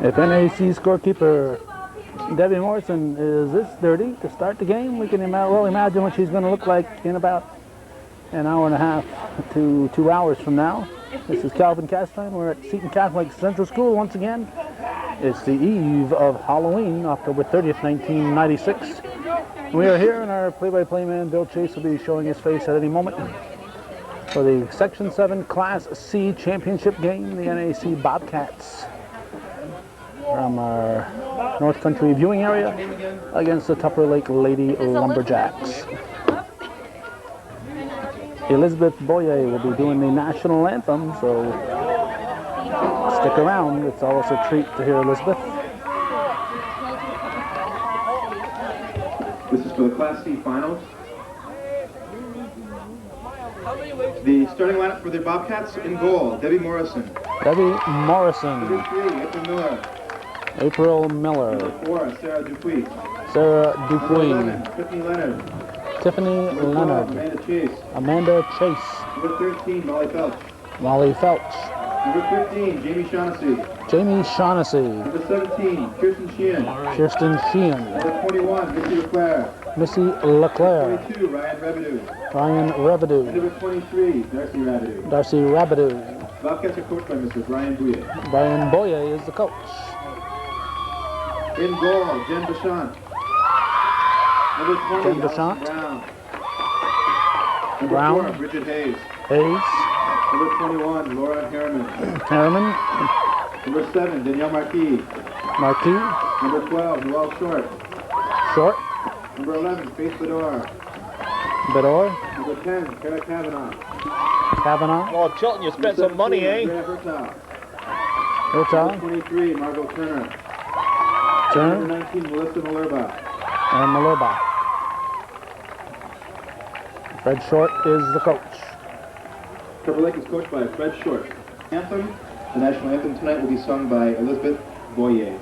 If NAC scorekeeper Debbie Morrison is this dirty to start the game, we can well imagine what she's going to look like in about an hour and a half to 2 hours from now. This is Calvin Castine. We're at Seton Catholic Central School once again. It's the eve of Halloween, October 30th, 1996. We are here, and our play-by-play man, Bill Chase, will be showing his face at any moment for the Section 7 Class C championship game, the NAC Bobcats from our North Country viewing area against the Tupper Lake Lady Lumberjacks. Elizabeth Boyer will be doing the National Anthem, so stick around. It's always a treat to hear Elizabeth. This is for the Class C finals. The starting lineup for the Bobcats: in goal, Debbie Morrison. Debbie Morrison. Number 3, April Miller. April Miller. Number 4, Sarah Dupuy. Sarah Dupuy. Number 11, Tiffany Leonard. Tiffany Number 12, Leonard. Amanda Chase. Amanda Chase. Number 13, Molly Felch. Molly Felch. Number 15, Jamie Shaughnessy. Jamie Shaughnessy. Number 17, Kirsten Sheehan. Kirsten Sheehan. Number 21, Missy Leclerc. Missy Leclerc. 22, Ryan Revenue. Ryan Revedue. Number 23, Darcy Revenue. Darcy Revedue. Bobcats are coached by Mr. Brian Bouye. Brian Boyer is the coach. In goal, Jen Bechant. Number 20, Jen Bechant. Brown. Number Brown. 4, Bridget Hayes. Hayes. Number 21, Laura Harriman. Harriman. Number 7, Danielle Marquis. Marquis. Number 12, Noelle Short. Short. Number 11, Faith Bedore. Bedore. Number 10, Kara Kavanaugh. Kavanaugh. Well, Chilton, you spent some money, eh? Andrea Hertau. Hertau. Number 23, Margot Turner. Turner. Number 19, Melissa Malerba. And Malerba. Fred Short is the coach. Tupper Lake is coached by Fred Short. Anthem. The national anthem tonight will be sung by Elizabeth Boyer.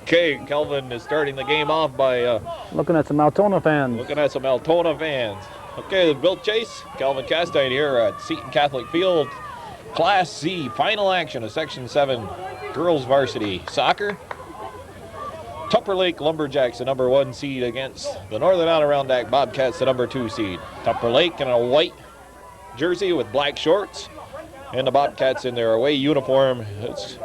Okay, Kelvin is starting the game off by Looking at some Altona fans. looking at some Altona fans. Okay, Bill Chase, Calvin Castine here at Seton Catholic Field. Class C, final action of Section 7 Girls Varsity Soccer. Tupper Lake Lumberjacks, the number 1 seed, against the Northern Adirondack Bobcats, the number 2 seed. Tupper Lake in a white jersey with black shorts, and the Bobcats in their away uniform. It's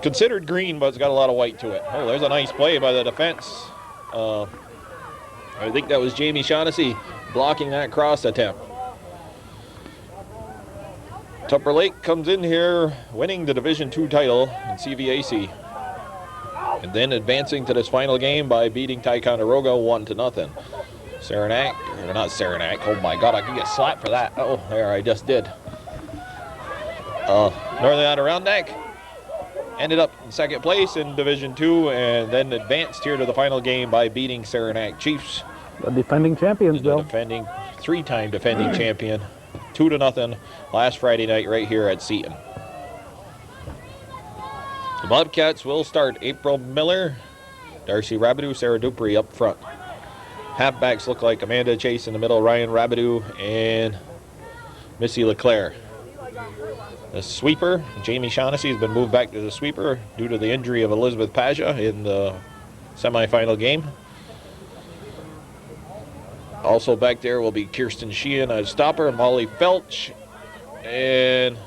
considered green, but it's got a lot of white to it. Oh, there's a nice play by the defense. I think that was Jamie Shaughnessy blocking that cross attempt. Tupper Lake comes in here winning the Division II title in CVAC, and then advancing to this final game by beating Ticonderoga 1-0. Saranac, or not Saranac, oh my God, I could get slapped for that. Oh, there, I just did. Northern Adirondack ended up in second place in Division II, and then advanced here to the final game by beating Saranac Chiefs. The defending champions, Bill. Defending, three-time defending champion, 2-0 last Friday night right here at Seton. The Bobcats will start April Miller, Darcy Rabideau, Sarah Dupree up front. Halfbacks look like Amanda Chase in the middle, Ryan Rabideau, and Missy LeClaire. The sweeper, Jamie Shaughnessy, has been moved back to the sweeper due to the injury of Elizabeth Paja in the semifinal game. Also back there will be Kirsten Sheehan as stopper, Molly Felch, and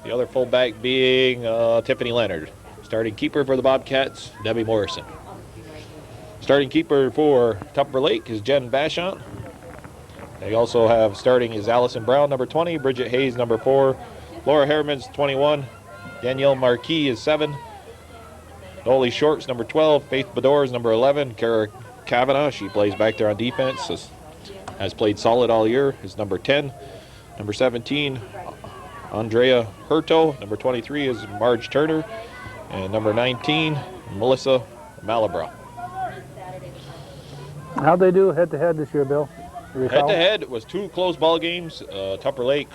the other fullback being Tiffany Leonard. Starting keeper for the Bobcats, Debbie Morrison. Starting keeper for Tupper Lake is Jen Vachon. They also have starting is Allison Brown, number 20, Bridget Hayes, number 4, Laura Harriman's 21, Danielle Marquis is 7, Dolly Shorts, number 12, Faith Bador is number 11, Kara Kavanaugh, she plays back there on defense, has played solid all year, is number 10. Number 17, Andrea Hurto. Number 23 is Marge Turner. And number 19, Melissa Malabra. How'd they do head-to-head this year, Bill? Head-to-head was 2 close ball games. Tupper Lake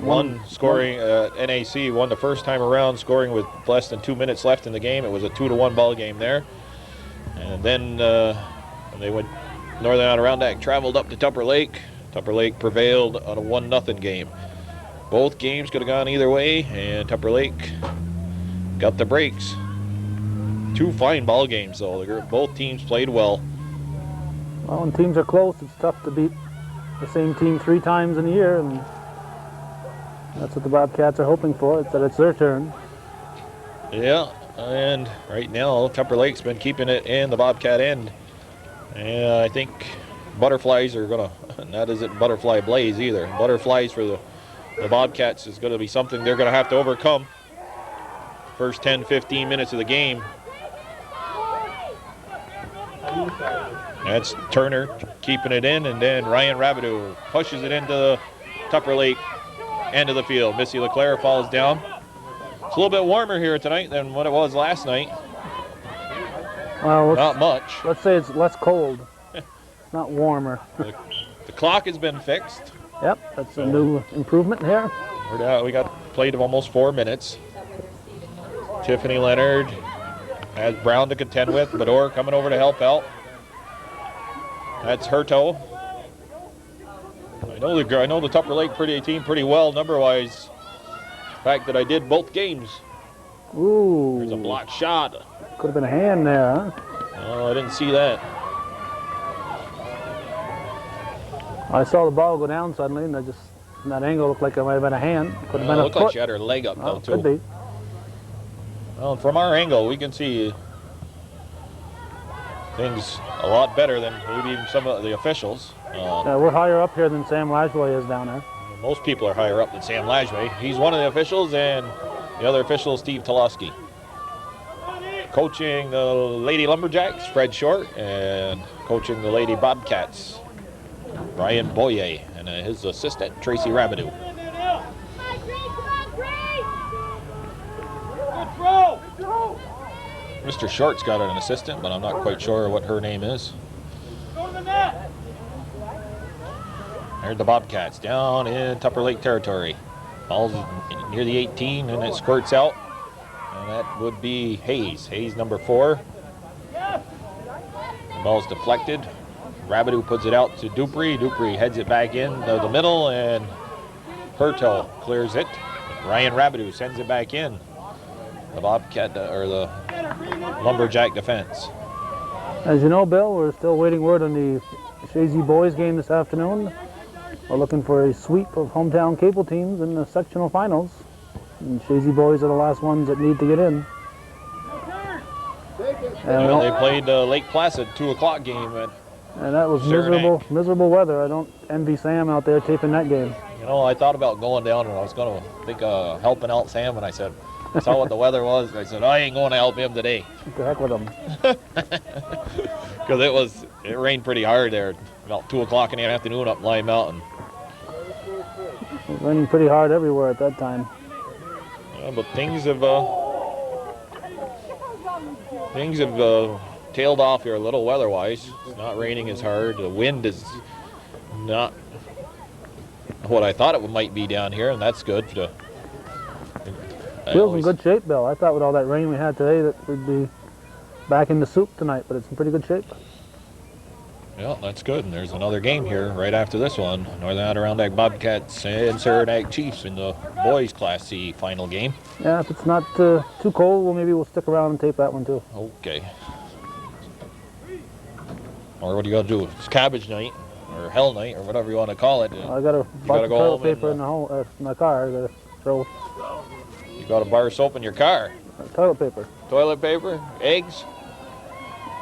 won scoring. NAC won the first time around, scoring with less than 2 minutes left in the game. It was a 2-1 ball game there. And then they went Northern Adirondack traveled up to Tupper Lake. Tupper Lake prevailed on a 1-0 game. Both games could have gone either way, and Tupper Lake got the breaks. 2 fine ball games, though. Both teams played well. Well, when teams are close, it's tough to beat the same team 3 times in a year, and that's what the Bobcats are hoping for. It's that it's their turn. Yeah, and right now, Tupper Lake's been keeping it in the Bobcat end. And I think butterflies are going to, not as it butterfly blaze either. Butterflies for the Bobcats is going to be something they're going to have to overcome. First 10, 15 minutes of the game. That's Turner keeping it in, and then Ryan Rabideau pushes it into the Tupper Lake end of the field. Missy LeClaire falls down. It's a little bit warmer here tonight than what it was last night. Well, not much. Let's say it's less cold, not warmer. The clock has been fixed. Yep, that's a new improvement here. We got played of almost 4 minutes. Tiffany Leonard has Brown to contend with. Bador coming over to help out. That's Hurto. I know the Tupper Lake team pretty well number-wise. The fact that I did both games. Ooh. There's a blocked shot. Could have been a hand there, huh? Oh, I didn't see that. I saw the ball go down suddenly, and from that angle, looked like it might have been a hand. Could have been a looked foot. like she had her leg up, though, too. Could be. Well, from our angle, we can see things a lot better than maybe even some of the officials. Yeah, we're higher up here than Sam Lajway is down there. Most people are higher up than Sam Lajway. He's one of the officials, and the other official is Steve Toloski. Coaching the Lady Lumberjacks, Fred Short, and coaching the Lady Bobcats, Brian Boyer, and his assistant, Tracy Rabideau. Mr. Short's got an assistant, but I'm not quite sure what her name is. There's the Bobcats down in Tupper Lake territory. Ball's near the 18, and it squirts out. And that would be Hayes. Hayes, number 4. The ball's deflected. Rabideau puts it out to Dupree. Dupree heads it back in the middle, and Hurto clears it. Ryan Rabideau sends it back in. The Bobcat, or the Lumberjack defense. As you know, Bill, we're still waiting word on the Shazy boys game this afternoon. We're looking for a sweep of hometown cable teams in the sectional finals. And Shazy boys are the last ones that need to get in. And they played Lake Placid 2 o'clock game. And that was miserable weather. I don't envy Sam out there taping that game. You know, I thought about going down, and I was going to think of helping out Sam, and I said, I saw what the weather was, and I said, I ain't going to help him today. What the heck with him? Because it rained pretty hard there about 2 o'clock in the afternoon up Lime Mountain. It was raining pretty hard everywhere at that time. Yeah, but things have tailed off here a little weather-wise. It's not raining as hard. The wind is not what I thought it might be down here, and that's good. Feels in good shape, Bill. I thought with all that rain we had today that we'd be back in the soup tonight, but it's in pretty good shape. Yeah, that's good. And there's another game here right after this one. Northern Adirondack Bobcats and Saranac Chiefs in the boys Class C final game. Yeah, if it's not too cold, well, maybe we'll stick around and tape that one too. Okay. Or what do you got to do? It's cabbage night or hell night or whatever you want to call it. I got a box of toilet paper in my car. I got to throw. You got a bar of soap in your car. Toilet paper. Toilet paper, eggs.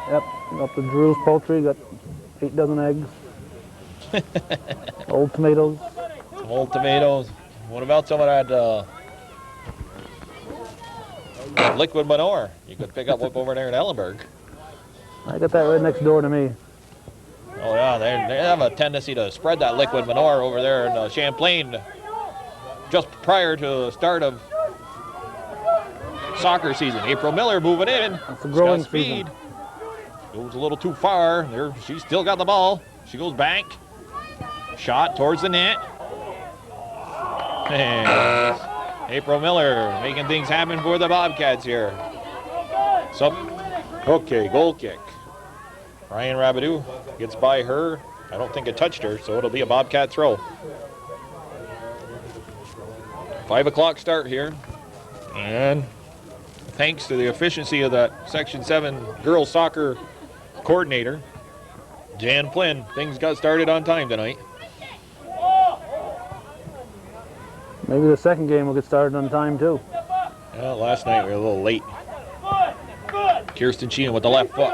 Yep, got the Drew's Poultry, got 8 dozen eggs. Old tomatoes. Some old tomatoes. What about some of that liquid manure you could pick up over there in Ellenberg? I got that right next door to me. Oh yeah, they have a tendency to spread that liquid manure over there in Champlain just prior to the start of soccer season. April Miller moving in. It's a growing speed. season. Goes a little too far. There, she's still got the ball. She goes back. Shot towards the net. And April Miller making things happen for the Bobcats here. So, okay, goal kick. Ryan Rabideau gets by her. I don't think it touched her, so it'll be a Bobcat throw. 5 o'clock start here. And thanks to the efficiency of that Section 7 girls soccer coordinator, Jan Flynn, things got started on time tonight. Maybe the second game will get started on time too. Yeah, last night we were a little late. Kirsten Sheehan with the left foot.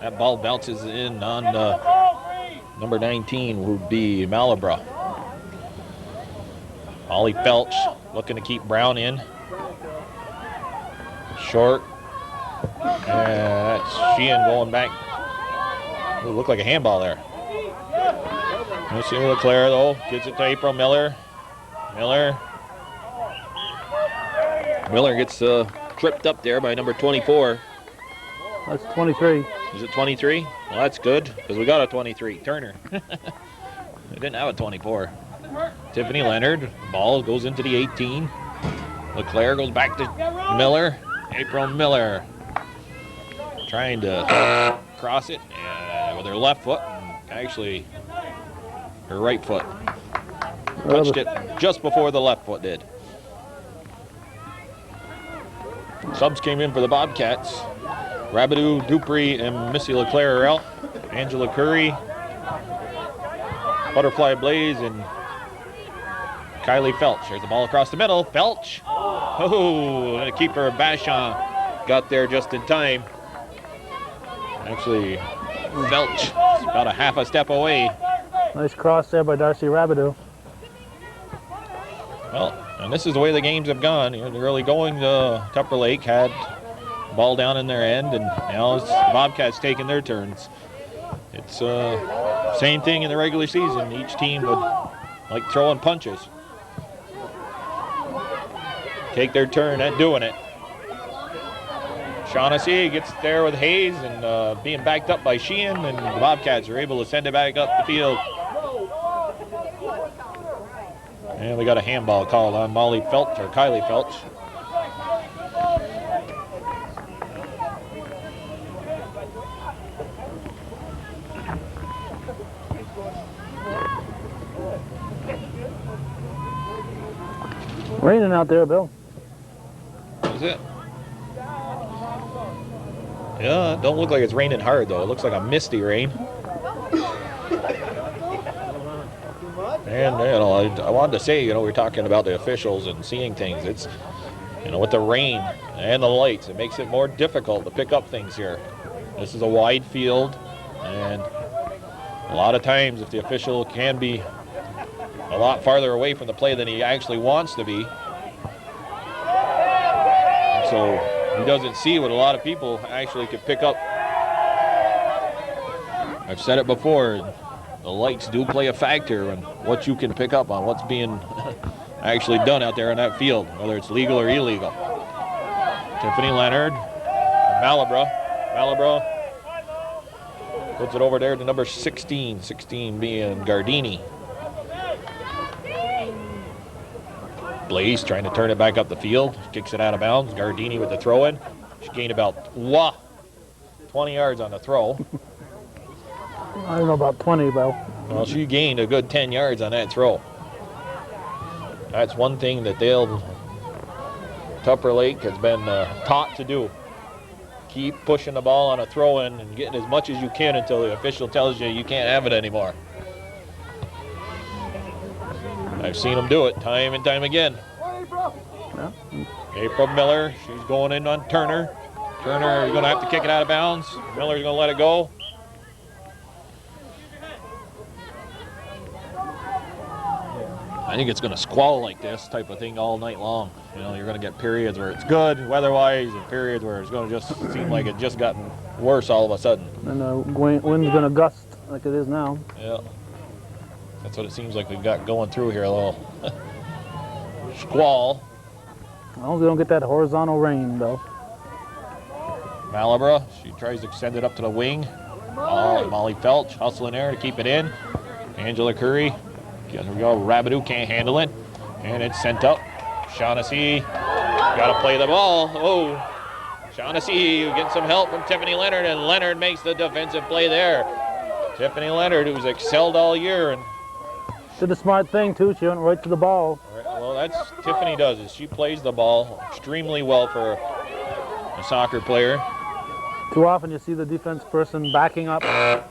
That ball bounces in on number 19, would be Malabra. Molly Felch looking to keep Brown in. Short. And that's Sheehan going back. It looked like a handball there. Let's see Leclerc though. Gives it to April Miller. Miller gets tripped up there by number 24. That's 23. Is it 23? Well, that's good because we got a 23. Turner. We didn't have a 24. Tiffany Leonard. Ball goes into the 18. Leclerc goes back to Miller. April Miller trying to cross it with her left foot. Actually, her right foot. Touched it just before the left foot did. Subs came in for the Bobcats. Rabideau, Dupree, and Missy Leclerc are out. Angela Curry, Butterfly Blaze, and Kylie Felch. There's the ball across the middle. Felch. Oh, and the keeper Bashon got there just in time. Actually, Felch is about a half a step away. Nice cross there by Darcy Rabideau. Well, and this is the way the games have gone. You know, the early going to Tupper Lake had ball down in their end, and now it's the Bobcats taking their turns. It's same thing in the regular season. Each team would like throwing punches. Take their turn at doing it. Shaughnessy gets there with Hayes and being backed up by Sheehan, and the Bobcats are able to send it back up the field. And we got a handball called on Molly Felch, or Kylie Felch. Raining out there, Bill. Is it? Yeah, it don't look like it's raining hard though. It looks like a misty rain. And you know, I wanted to say, you know, we're talking about the officials and seeing things. It's, you know, with the rain and the lights, it makes it more difficult to pick up things here. This is a wide field, and a lot of times if the official can be a lot farther away from the play than he actually wants to be, so he doesn't see what a lot of people actually could pick up. I've said it before, the lights do play a factor in what you can pick up on what's being actually done out there in that field, whether it's legal or illegal. Tiffany Leonard, Malabra puts it over there to number 16, 16 being Gardini. Blaze trying to turn it back up the field, kicks it out of bounds. Gardini with the throw in. She gained about 20 yards on the throw. I don't know about 20, Bill. Well, she gained a good 10 yards on that throw. That's one thing that Tupper Lake has been taught to do. Keep pushing the ball on a throw-in and getting as much as you can until the official tells you you can't have it anymore. I've seen them do it time and time again. Yeah. April Miller, she's going in on Turner. Turner is going to have to kick it out of bounds. Miller's going to let it go. I think it's going to squall like this type of thing all night long. You know, you're going to get periods where it's good weather-wise and periods where it's going to just seem like it's just gotten worse all of a sudden. And the wind's going to gust like it is now. Yeah. That's what it seems like we've got going through here, a little squall. As long as we don't get that horizontal rain, though. Malabra, she tries to send it up to the wing. Oh, Molly Felch hustling there to keep it in. Angela Curry, here we go. Rabidou can't handle it. And it's sent up. Shaughnessy, got to play the ball. Oh, Shaughnessy getting some help from Tiffany Leonard, and Leonard makes the defensive play there. Tiffany Leonard, who's excelled all year. And did a smart thing, too. She went right to the ball. well, that's Tiffany does is she plays the ball extremely well for a soccer player. Too often you see the defense person backing up. I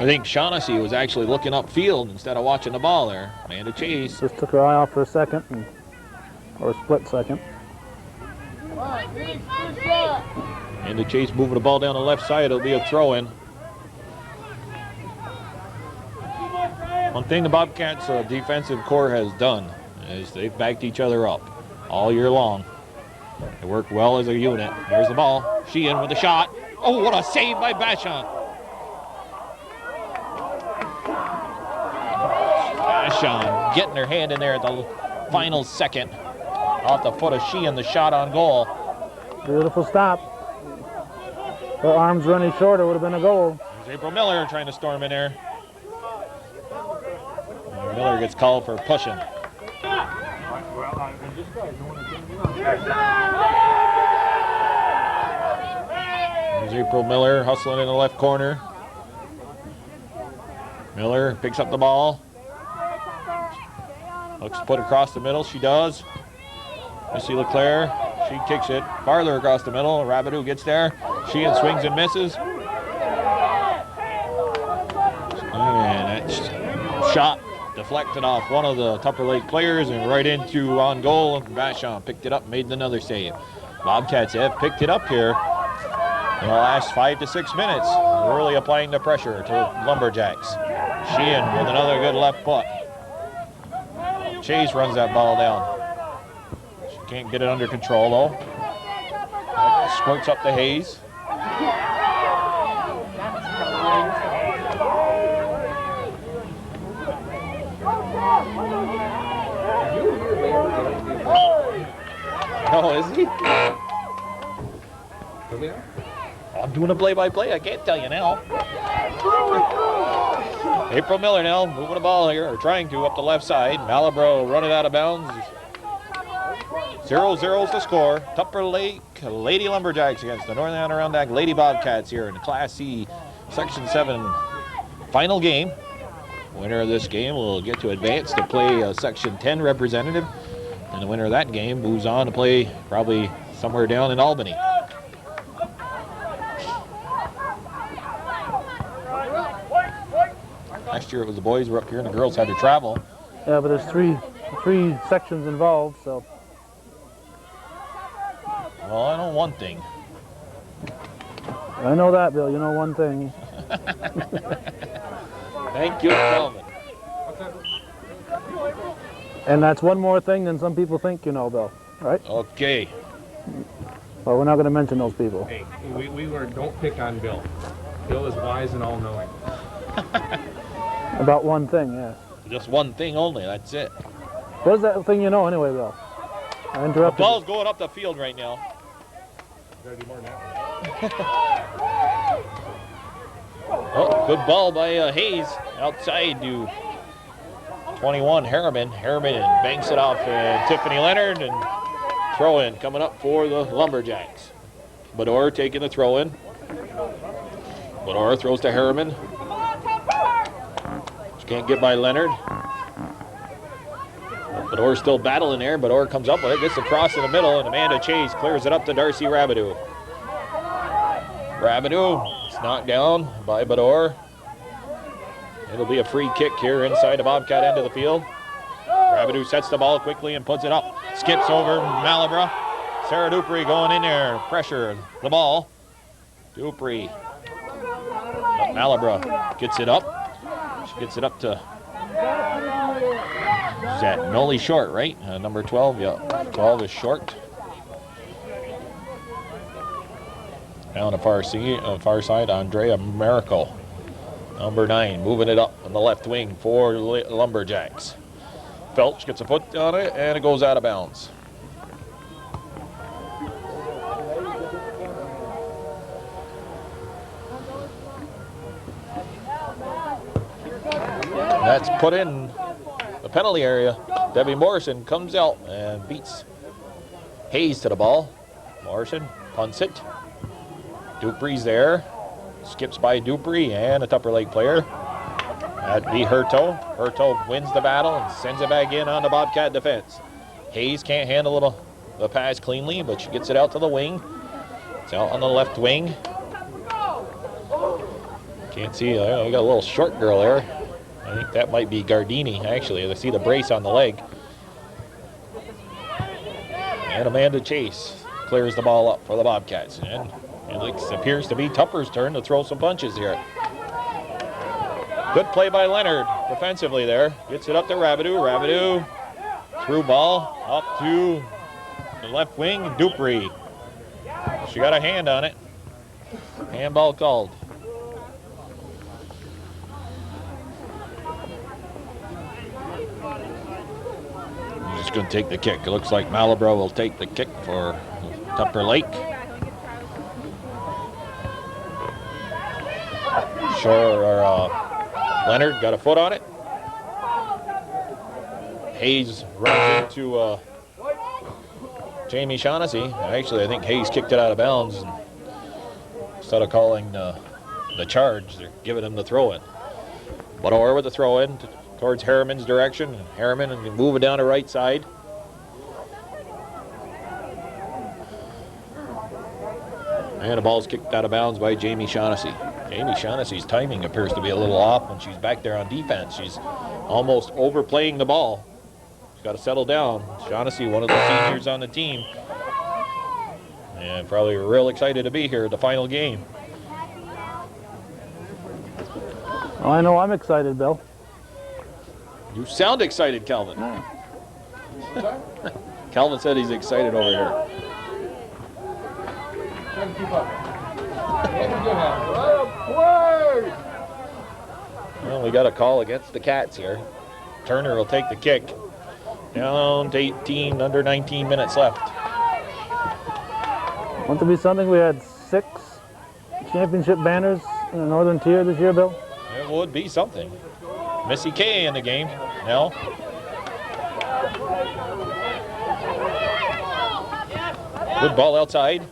think Shaughnessy was actually looking upfield instead of watching the ball there. Amanda Chase. Just took her eye off for a second, or a split second. Amanda Chase moving the ball down the left side. It'll be a throw-in. One thing the Bobcats defensive core has done is they've backed each other up all year long. They work well as a unit. Here's the ball. Sheehan with a shot. Oh, what a save by Bashon. Bashon getting her hand in there at the final second. Off the foot of Sheehan, the shot on goal. Beautiful stop. Her arms running short, it would have been a goal. There's April Miller trying to storm in there. Miller gets called for pushing. There's April Miller hustling in the left corner. Miller picks up the ball. Looks to put it across the middle. She does. Missy LeClaire, she kicks it farther across the middle. Rabidou gets there. Sheehan swings and misses. And that shot deflected off one of the Tupper Lake players and right into on goal. Bashon picked it up, made another save. Bobcats have picked it up here in the last 5 to 6 minutes, really applying the pressure to Lumberjacks. Sheehan with another good left foot. Chase runs that ball down. She can't get it under control though. Squirts up the Hayes. Oh, is he? I'm doing a play-by-play. I can't tell you now. April Miller now moving the ball here, or trying to, up the left side. Malabro running out of bounds. 0-0 is the score. Tupper Lake Lady Lumberjacks against the Northern Adirondack Lady Bobcats here in the Class C Section 7 final game. Winner of this game will get to advance to play a Section 10 representative. And the winner of that game moves on to play probably somewhere down in Albany. Last year it was the boys were up here and the girls had to travel. Yeah, but there's three sections involved, so. Well, I know one thing. I know that, Bill. You know one thing. Thank you, Calvin. And that's one more thing than some people think you know, Bill. Right? Okay. Well, we're not going to mention those people. Hey, don't pick on Bill. Bill is wise and all-knowing. About one thing, yes. Just one thing only, that's it. What is that thing you know anyway, Bill? I The interrupted. ball's going up the field right now. Gotta do more than that. Oh, good ball by Hayes outside to 21 Harriman. Harriman banks it off Tiffany Leonard, and throw in coming up for the Lumberjacks. Bador taking the throw in. Bador throws to Harriman. She can't get by Leonard. Bador still battling there. Bador comes up with it, gets across in the middle, and Amanda Chase clears it up to Darcy Rabideau. Rabideau is knocked down by Bador. It'll be a free kick here inside the Bobcat end of the field. Rabideau sets the ball quickly and puts it up. Skips over Malabra. Sarah Dupree going in there. Pressure the ball. Dupree. Malabra gets it up. She gets it up to... Is that Noli Short, right? Number 12, yeah. 12 is Short. Down the far side, Andrea Miracle. Number 9, moving it up on the left wing for Lumberjacks. Felch gets a foot on it, and it goes out of bounds. That's put in the penalty area. Debbie Morrison comes out and beats Hayes to the ball. Morrison punts it. Dupree's there. Skips by Dupree and a Tupper Lake player. That'd be Hurto. Hurto wins the battle and sends it back in on the Bobcat defense. Hayes can't handle the pass cleanly, but she gets it out to the wing. It's out on the left wing. Can't see, we got a little short girl there. I think that might be Gardini, actually. I see the brace on the leg. And Amanda Chase clears the ball up for the Bobcats. And it appears to be Tupper's turn to throw some punches here. Good play by Leonard defensively there. Gets it up to Rabideau. Rabideau through ball up to the left wing. Dupree. She got a hand on it. Handball called. Just going to take the kick. It looks like Malabra will take the kick for Tupper Lake. Leonard got a foot on it. Hayes runs into Jamie Shaughnessy. Actually, I think Hayes kicked it out of bounds. And instead of calling the charge, they're giving him the throw-in. Bador with the throw-in towards Harriman's direction. Harriman moving down the right side. And the ball's kicked out of bounds by Jamie Shaughnessy. Jamie Shaughnessy's timing appears to be a little off when she's back there on defense. She's almost overplaying the ball. She's got to settle down. Shaughnessy, one of the seniors on the team. And probably real excited to be here at the final game. Oh, I know I'm excited, Bill. You sound excited, Calvin. Calvin said he's excited over here. Well, we got a call against the Cats here. Turner will take the kick. Down to 18, under 19 minutes left. Want to be something? We had 6 championship banners in the Northern Tier this year, Bill. It would be something. Missy Kay in the game now. Good ball outside.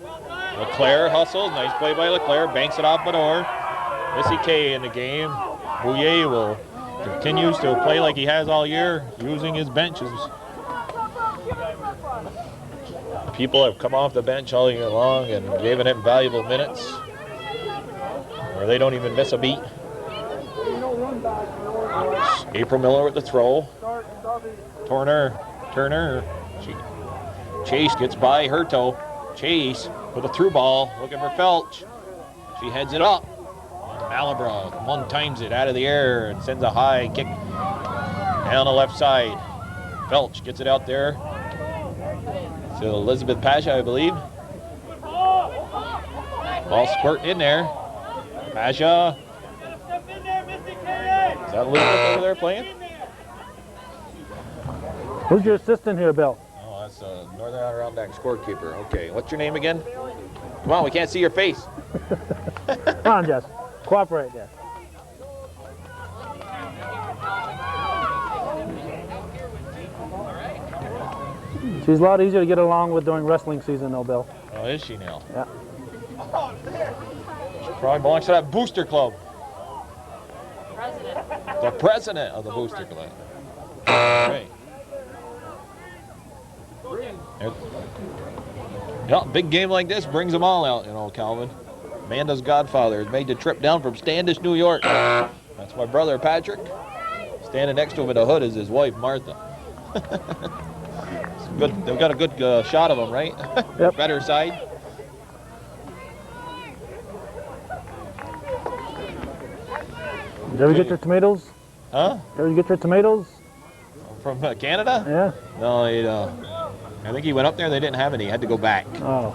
LeClaire hustles. Nice play by LeClaire. Banks it off Bador. Missy Kay in the game. Bouye will continues to play like he has all year, using his benches. People have come off the bench all year long and given him valuable minutes, or they don't even miss a beat. April Miller with the throw. Turner. Chase gets by Hurto. Chase with a through ball, looking for Felch. She heads it up. Malabra one times it out of the air and sends a high kick down the left side. Felch gets it out there to Elizabeth Pasha, I believe. Ball squirting in there. Pasha. Is that Elizabeth over there playing? Who's your assistant here, Bill? Oh, that's Northern Adirondack scorekeeper. Okay, what's your name again? Come on, we can't see your face. Come on, Jess. Cooperate, Jess. She's a lot easier to get along with during wrestling season, though, Bill. Oh, is she now? Yeah. Probably belongs to that booster club. President. The president of the booster club. Right. Yeah, big game like this brings them all out, you know, Calvin. Amanda's godfather has made the trip down from Standish, New York. That's my brother, Patrick. Standing next to him in the hood is his wife, Martha. Good. They've got a good shot of him, right? Yep. Better side. Did you ever get your tomatoes? Huh? Ever get your tomatoes? From Canada? Yeah. No, I think he went up there. They didn't have any. He had to go back. Oh,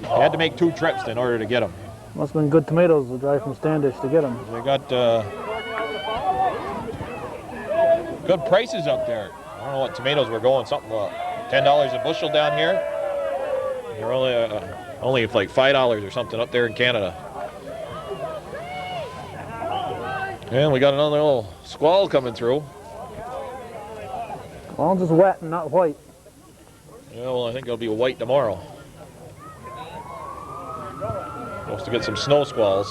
He had to make 2 trips in order to get them. must have been good tomatoes to drive from Standish to get them. They got good prices up there. I don't know what tomatoes were going. Something $10 a bushel down here. They're only like $5 or something up there in Canada. And we got another little squall coming through. As long as it's wet and not white. Yeah, well, I think it'll be white tomorrow. Supposed to get some snow squalls.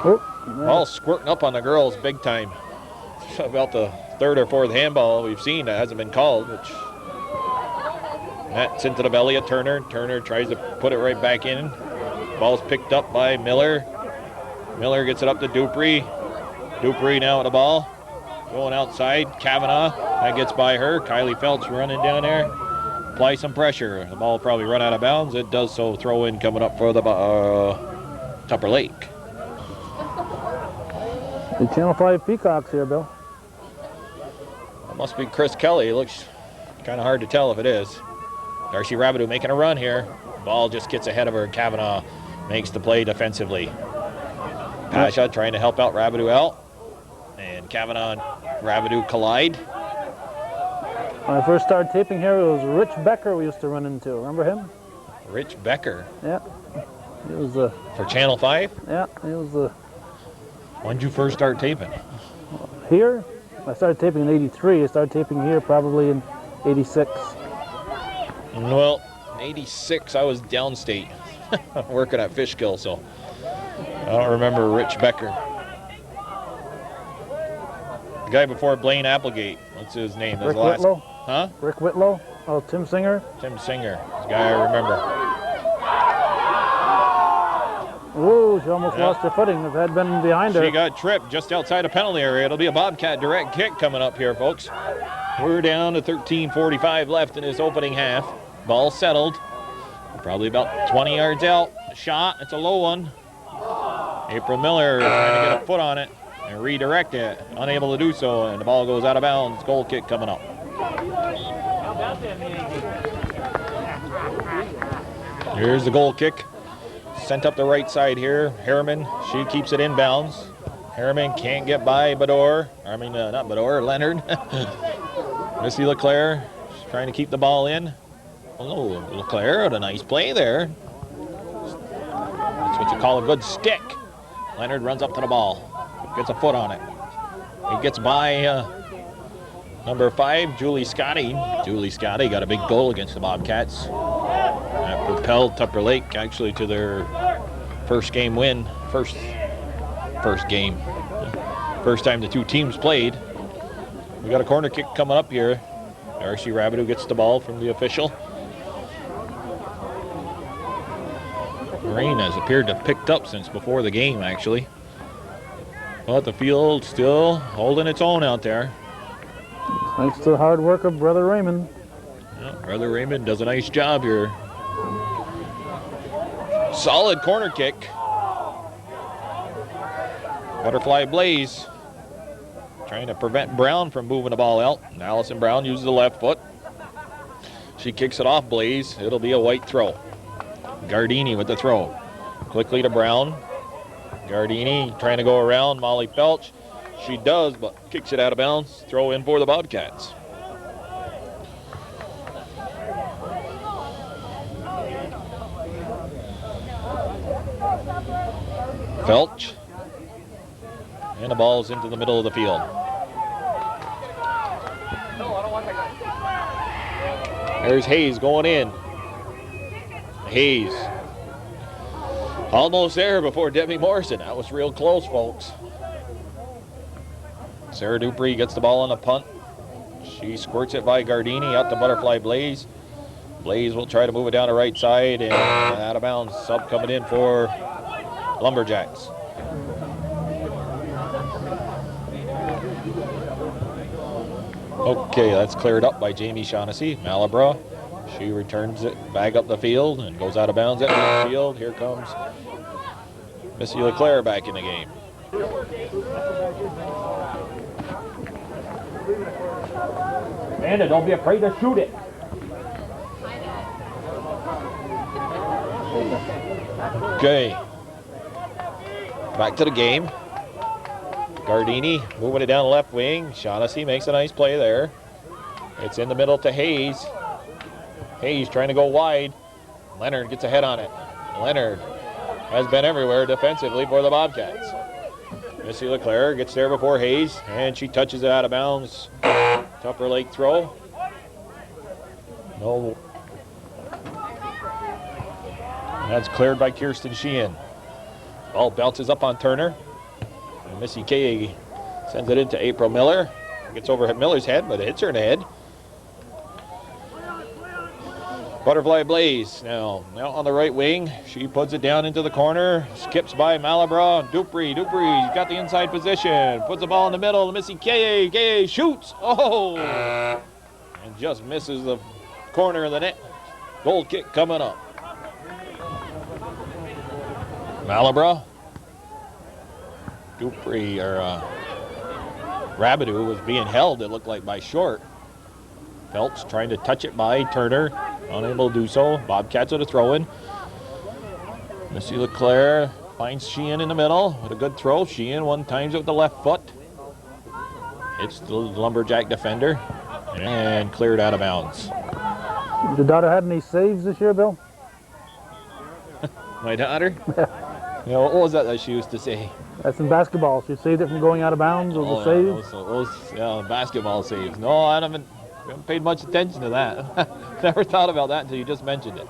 Oh, All squirting up on the girls big time. About the 3rd or 4th handball we've seen that hasn't been called, which that's into the belly of Turner. Turner tries to put it right back in. Ball's picked up by Miller. Miller gets it up to Dupree. Dupree now at the ball. Going outside, Kavanaugh, that gets by her. Kylie Phelps running down there. Apply some pressure. The ball will probably run out of bounds. It does so. Throw in coming up for the Tupper Lake. the Channel 5 Peacocks here, Bill. That must be Chris Kelly. It looks kind of hard to tell if it is. Darcy Rabideau making a run here. Ball just gets ahead of her. Kavanaugh makes the play defensively. Pasha trying to help out Rabideau out. And Kavanaugh and Rabideau collide. When I first started taping here, it was Rich Becker we used to run into. Remember him? Rich Becker Yeah. He was the, for Channel 5. yeah, he was the, When did you first start taping? here. I started taping in '83. I started taping here probably in '86. Well, in '86 I was downstate working at Fishkill, so I don't remember Rich Becker. The guy before Blaine Applegate. What's his name? His Rick last. Whitlow? Huh? Rick Whitlow? Oh, Tim Singer? Tim Singer. This guy I remember. Ooh, she almost Yeah. lost her footing. If I had been behind her. She got tripped just outside the penalty area. It'll be a Bobcat direct kick coming up here, folks. We're down to 13:45 left in this opening half. Ball settled. Probably about 20 yards out. Shot. It's a low one. April Miller trying to get a foot on it and redirect it. Unable to do so, and the ball goes out of bounds. Goal kick coming up. Here's the goal kick. Sent up the right side here. Harriman, she keeps it inbounds. Harriman can't get by Bador. I mean, not Bador, Leonard. Missy LeClaire trying to keep the ball in. Oh, LeClaire had a nice play there. That's what you call a good stick. Leonard runs up to the ball. Gets a foot on it. He gets by number 5, Julie Scotty. Julie Scotty got a big goal against the Bobcats. That propelled Tupper Lake actually to their first game win. First game. First time the two teams played. We got a corner kick coming up here. Darcy Rabideau gets the ball from the official. Rain has appeared to have picked up since before the game, actually. But the field still holding its own out there. Thanks to the hard work of Brother Raymond. Yeah, Brother Raymond does a nice job here. Solid corner kick. Butterfly Blaze trying to prevent Brown from moving the ball out. And Allison Brown uses the left foot. She kicks it off Blaze. It'll be a white throw. Gardini with the throw. Quickly to Brown. Gardini trying to go around Molly Felch. She does, but kicks it out of bounds. Throw in for the Bobcats. Felch. And the ball's into the middle of the field. There's Hayes going in. Hayes Almost there before Debbie Morrison. That was real close, folks. Sarah Dupree gets the ball on a punt. She squirts it by Gardini out to Butterfly Blaze. Blaze will try to move it down the right side and out of bounds. Sub coming in for Lumberjacks. Okay, that's cleared up by Jamie Shaughnessy. Malabra, she returns it back up the field and goes out of bounds at midfield. Here comes Missy LeClaire back in the game. Amanda, don't be afraid to shoot it. Okay. Back to the game. Gardini moving it down the left wing. Shaughnessy makes a nice play there. It's in the middle to Hayes. Hayes trying to go wide. Leonard gets a head on it. Leonard has been everywhere defensively for the Bobcats. Missy LeClaire gets there before Hayes, and she touches it out of bounds. Tupper Lake throw. No. That's cleared by Kirsten Sheehan. Ball bounces up on Turner. And Missy K sends it into April Miller. Gets over at Miller's head, but it hits her in the head. Butterfly Blaze now on the right wing. She puts it down into the corner. Skips by Malabra. Dupree got the inside position. Puts the ball in the middle. Missy K. K shoots. Oh! And just misses the corner of the net. Goal kick coming up. Malabra. Dupree, or Rabidou was being held, it looked like, by Short. Phelps trying to touch it by Turner. Unable to do so. Bobcats with a throw-in. Missy LeClaire finds Sheehan in the middle with a good throw. Sheehan one times it with the left foot. It's the Lumberjack defender and cleared out of bounds. Your daughter had any saves this year, Bill? My daughter? You know, what was that she used to say? That's in basketball. She saved it from going out of bounds. Was a save? Those basketball saves. No, I haven't paid much attention to that. Never thought about that until you just mentioned it.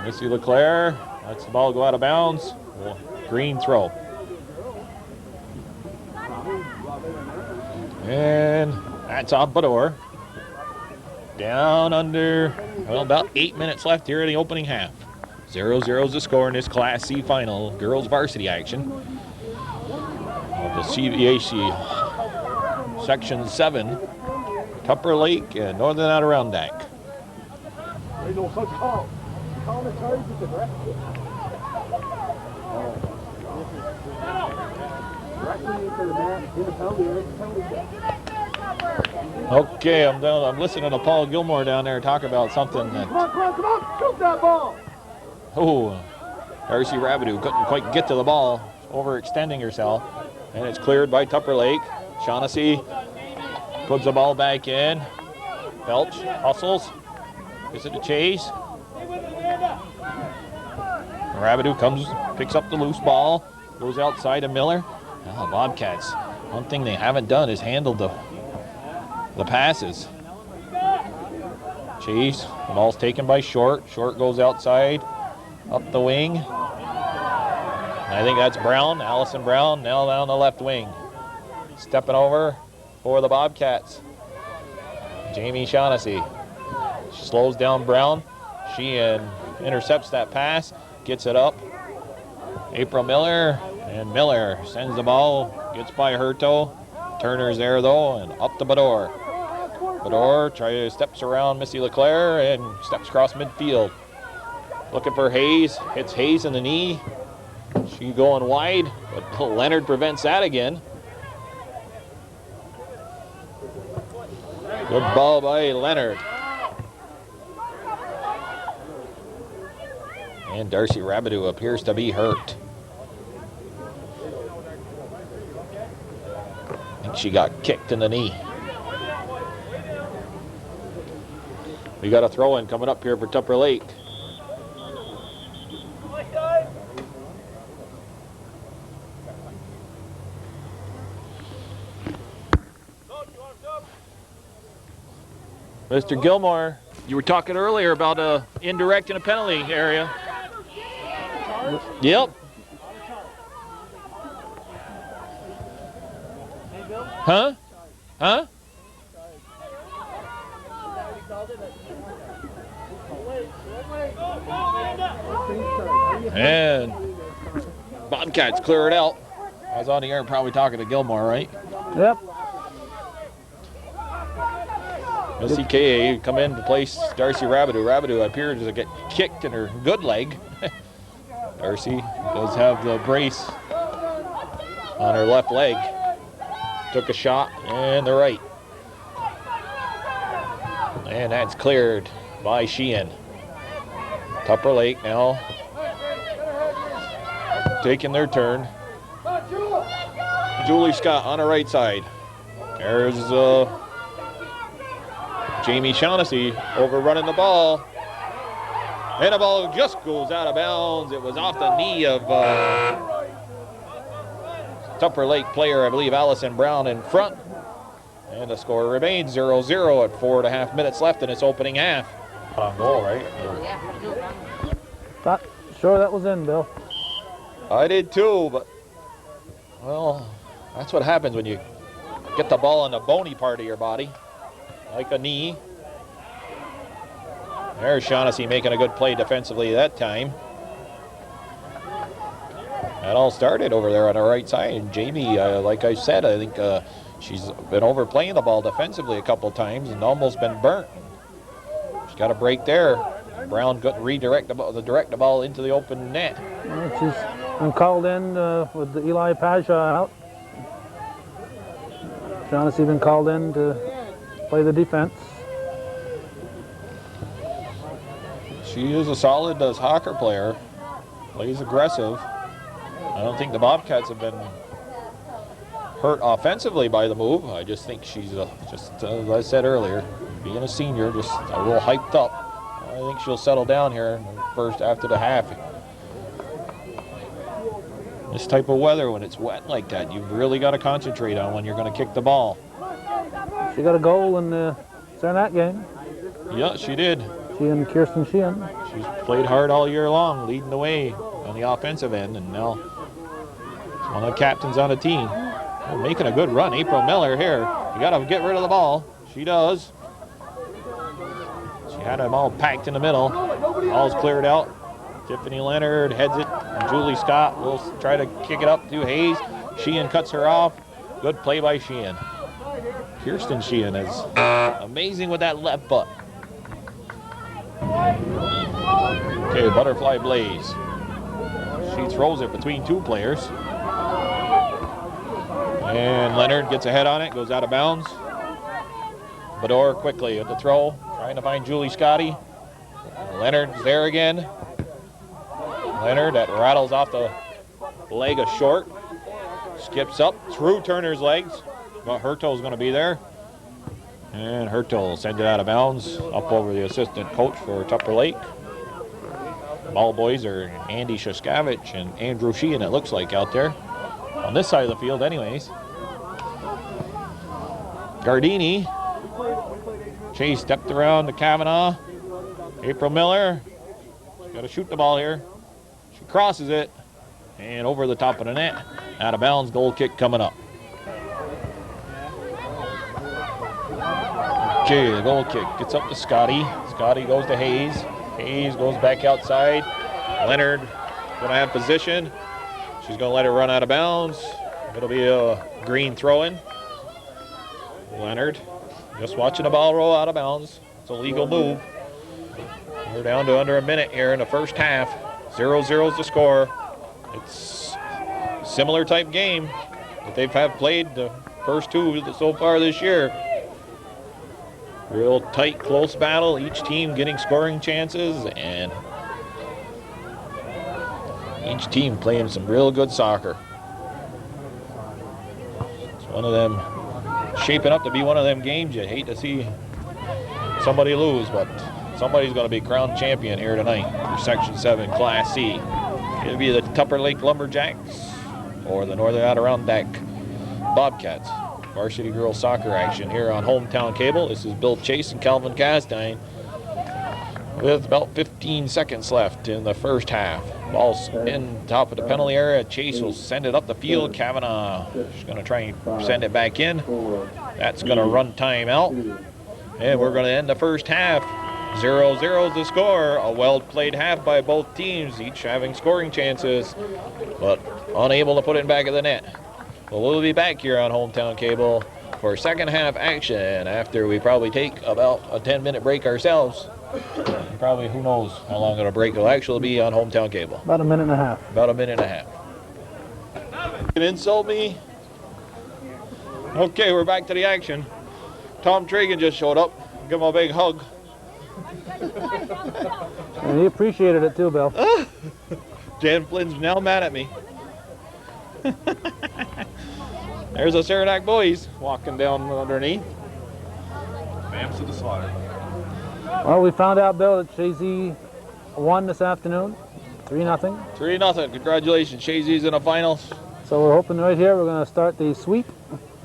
Missy LeClaire lets the ball go out of bounds. Green throw. And that's off Bador. Down under, well, about 8 minutes left here in the opening half. 0-0 is the score in this Class C final, girls varsity action of the CVAC Section 7, Tupper Lake and Northern Adirondack. Okay, I'm listening to Paul Gilmore down there talk about something that. Come on, shoot that ball! Oh, Darcy Rabidou couldn't quite get to the ball, overextending herself, and it's cleared by Tupper Lake. Shaughnessy puts the ball back in. Felch hustles, gives it to Chase. Rabidou comes, picks up the loose ball, goes outside to Miller. Now the Bobcats, one thing they haven't done is handled the passes. Chase, the ball's taken by Short. Short goes outside, up the wing. I think that's Brown, Allison Brown, now down the left wing. Stepping over for the Bobcats. Jamie Shaughnessy. She slows down Brown. She intercepts that pass, gets it up. April Miller, and Miller sends the ball, gets by Hurto. Turner's there though, and up to Bador. Bador steps around Missy LeClaire and steps across midfield. Looking for Hayes, hits Hayes in the knee. She going wide, but Leonard prevents that again. Good ball by Leonard. And Darcy Rabidou appears to be hurt. I think she got kicked in the knee. We got a throw-in coming up here for Tupper Lake. Mr. Gilmore, you were talking earlier about a indirect in a penalty area. Yep. Huh? Huh? And Bobcats clear it out. I was on the air probably talking to Gilmore, right? Yep. LCKA come in to place Darcy Rabideau. Rabideau appears to get kicked in her good leg. Darcy does have the brace on her left leg. Took a shot in the right. And that's cleared by Sheehan. Tupper Lake now taking their turn. Julie Scott on the right side. There's Jamie Shaughnessy overrunning the ball. And the ball just goes out of bounds. It was off the knee of Tupper Lake player, I believe, Allison Brown in front. And the score remains 0-0 at 4.5 minutes left in its opening half. On goal, right? Thought sure that was in, Bill. I did too, but, well, that's what happens when you get the ball in the bony part of your body, like a knee. There's Shaughnessy making a good play defensively that time. That all started over there on the right side. And Jamie, like I said, I think she's been overplaying the ball defensively a couple times and almost been burnt. She's got a break there. Brown couldn't direct the ball into the open net. Well, she's been called in with the Eli Pasha out. Shaughnessy been called in to play the defense. She is a solid soccer player. Plays aggressive. I don't think the Bobcats have been hurt offensively by the move. I just think she's just as I said earlier, being a senior, just a little hyped up. I think she'll settle down here in the first after the half. This type of weather, when it's wet like that, you've really got to concentrate on when you're going to kick the ball. She got a goal in the NAC game. Yeah, she did. She and Kirsten Sheehan. She's played hard all year long, leading the way on the offensive end, and now she's one of the captains on the team. They're making a good run. April Miller here. You got to get rid of the ball. She does. She had them all packed in the middle. Ball's cleared out. Tiffany Leonard heads it. And Julie Scott will try to kick it up to Hayes. Sheehan cuts her off. Good play by Sheehan. Kirsten Sheehan is amazing with that left butt. Okay, butterfly blaze. She throws it between two players. And Leonard gets a head on it, goes out of bounds. Bador quickly at the throw, trying to find Julie Scotty. Leonard's there again. Leonard, that rattles off the leg of Short. Skips up through Turner's legs. But Hertel's going to be there. And Hertel sends it out of bounds up over the assistant coach for Tupper Lake. Ball boys are Andy Shuskavich and Andrew Sheehan, it looks like, out there. On this side of the field anyways. Gardini. Chase stepped around to Kavanaugh. April Miller. She's got to shoot the ball here. She crosses it. And over the top of the net. Out of bounds, goal kick coming up. Okay, the goal kick gets up to Scotty. Scotty goes to Hayes. Hayes goes back outside. Leonard gonna have position. She's gonna let it run out of bounds. It'll be a green throw-in. Leonard just watching the ball roll out of bounds. It's a legal move. We're down to under a minute here in the first half. 0-0 is the score. It's a similar type game that they've played the first two so far this year. Real tight, close battle. Each team getting scoring chances, and each team playing some real good soccer. It's one of them, shaping up to be one of them games you hate to see somebody lose, but somebody's going to be crowned champion here tonight for Section 7 Class C. It'll be the Tupper Lake Lumberjacks or the Northern Adirondack Bobcats. Varsity girls soccer action here on Hometown Cable. This is Bill Chase and Calvin Castine. with about 15 seconds left in the first half. Ball's in top of the penalty area. Chase will send it up the field. Kavanaugh is going to try and send it back in. That's going to run timeout. And we're going to end the first half. 0-0 the score. A well-played half by both teams, each having scoring chances, but unable to put it back of the net. Well, we'll be back here on Hometown Cable for second half action after we probably take about a 10-minute break ourselves. Probably, who knows how long it'll break. It'll actually be on Hometown Cable. About a minute and a half. About a minute and a half. You can insult me. Okay, we're back to the action. Tom Tragan just showed up. Give him a big hug. And he appreciated it too, Bill. Jan Flynn's now mad at me. There's the Saranac boys walking down underneath. Bams to the slaughter. Well, we found out, Bill, that Shazy won this afternoon. 3-0. 3-0. Congratulations, Shazy's in the finals. So we're hoping right here we're going to start the sweep,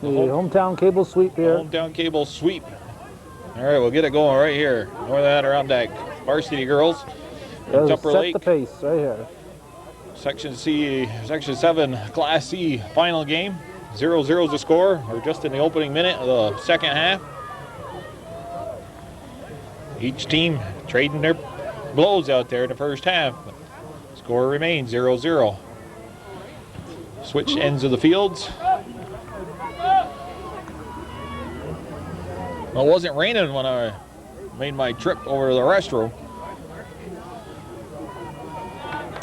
the Hometown Cable sweep here. Hometown Cable sweep. All right, we'll get it going right here. Northern Adirondack varsity girls. Set Tupper Lake. the pace right here. Section 7 Class C final game. 0-0 the score. We're just in the opening minute of the second half. Each team trading their blows out there in the first half. Score remains 0-0. Switch ends of the fields. Well, it wasn't raining when I made my trip over to the restroom.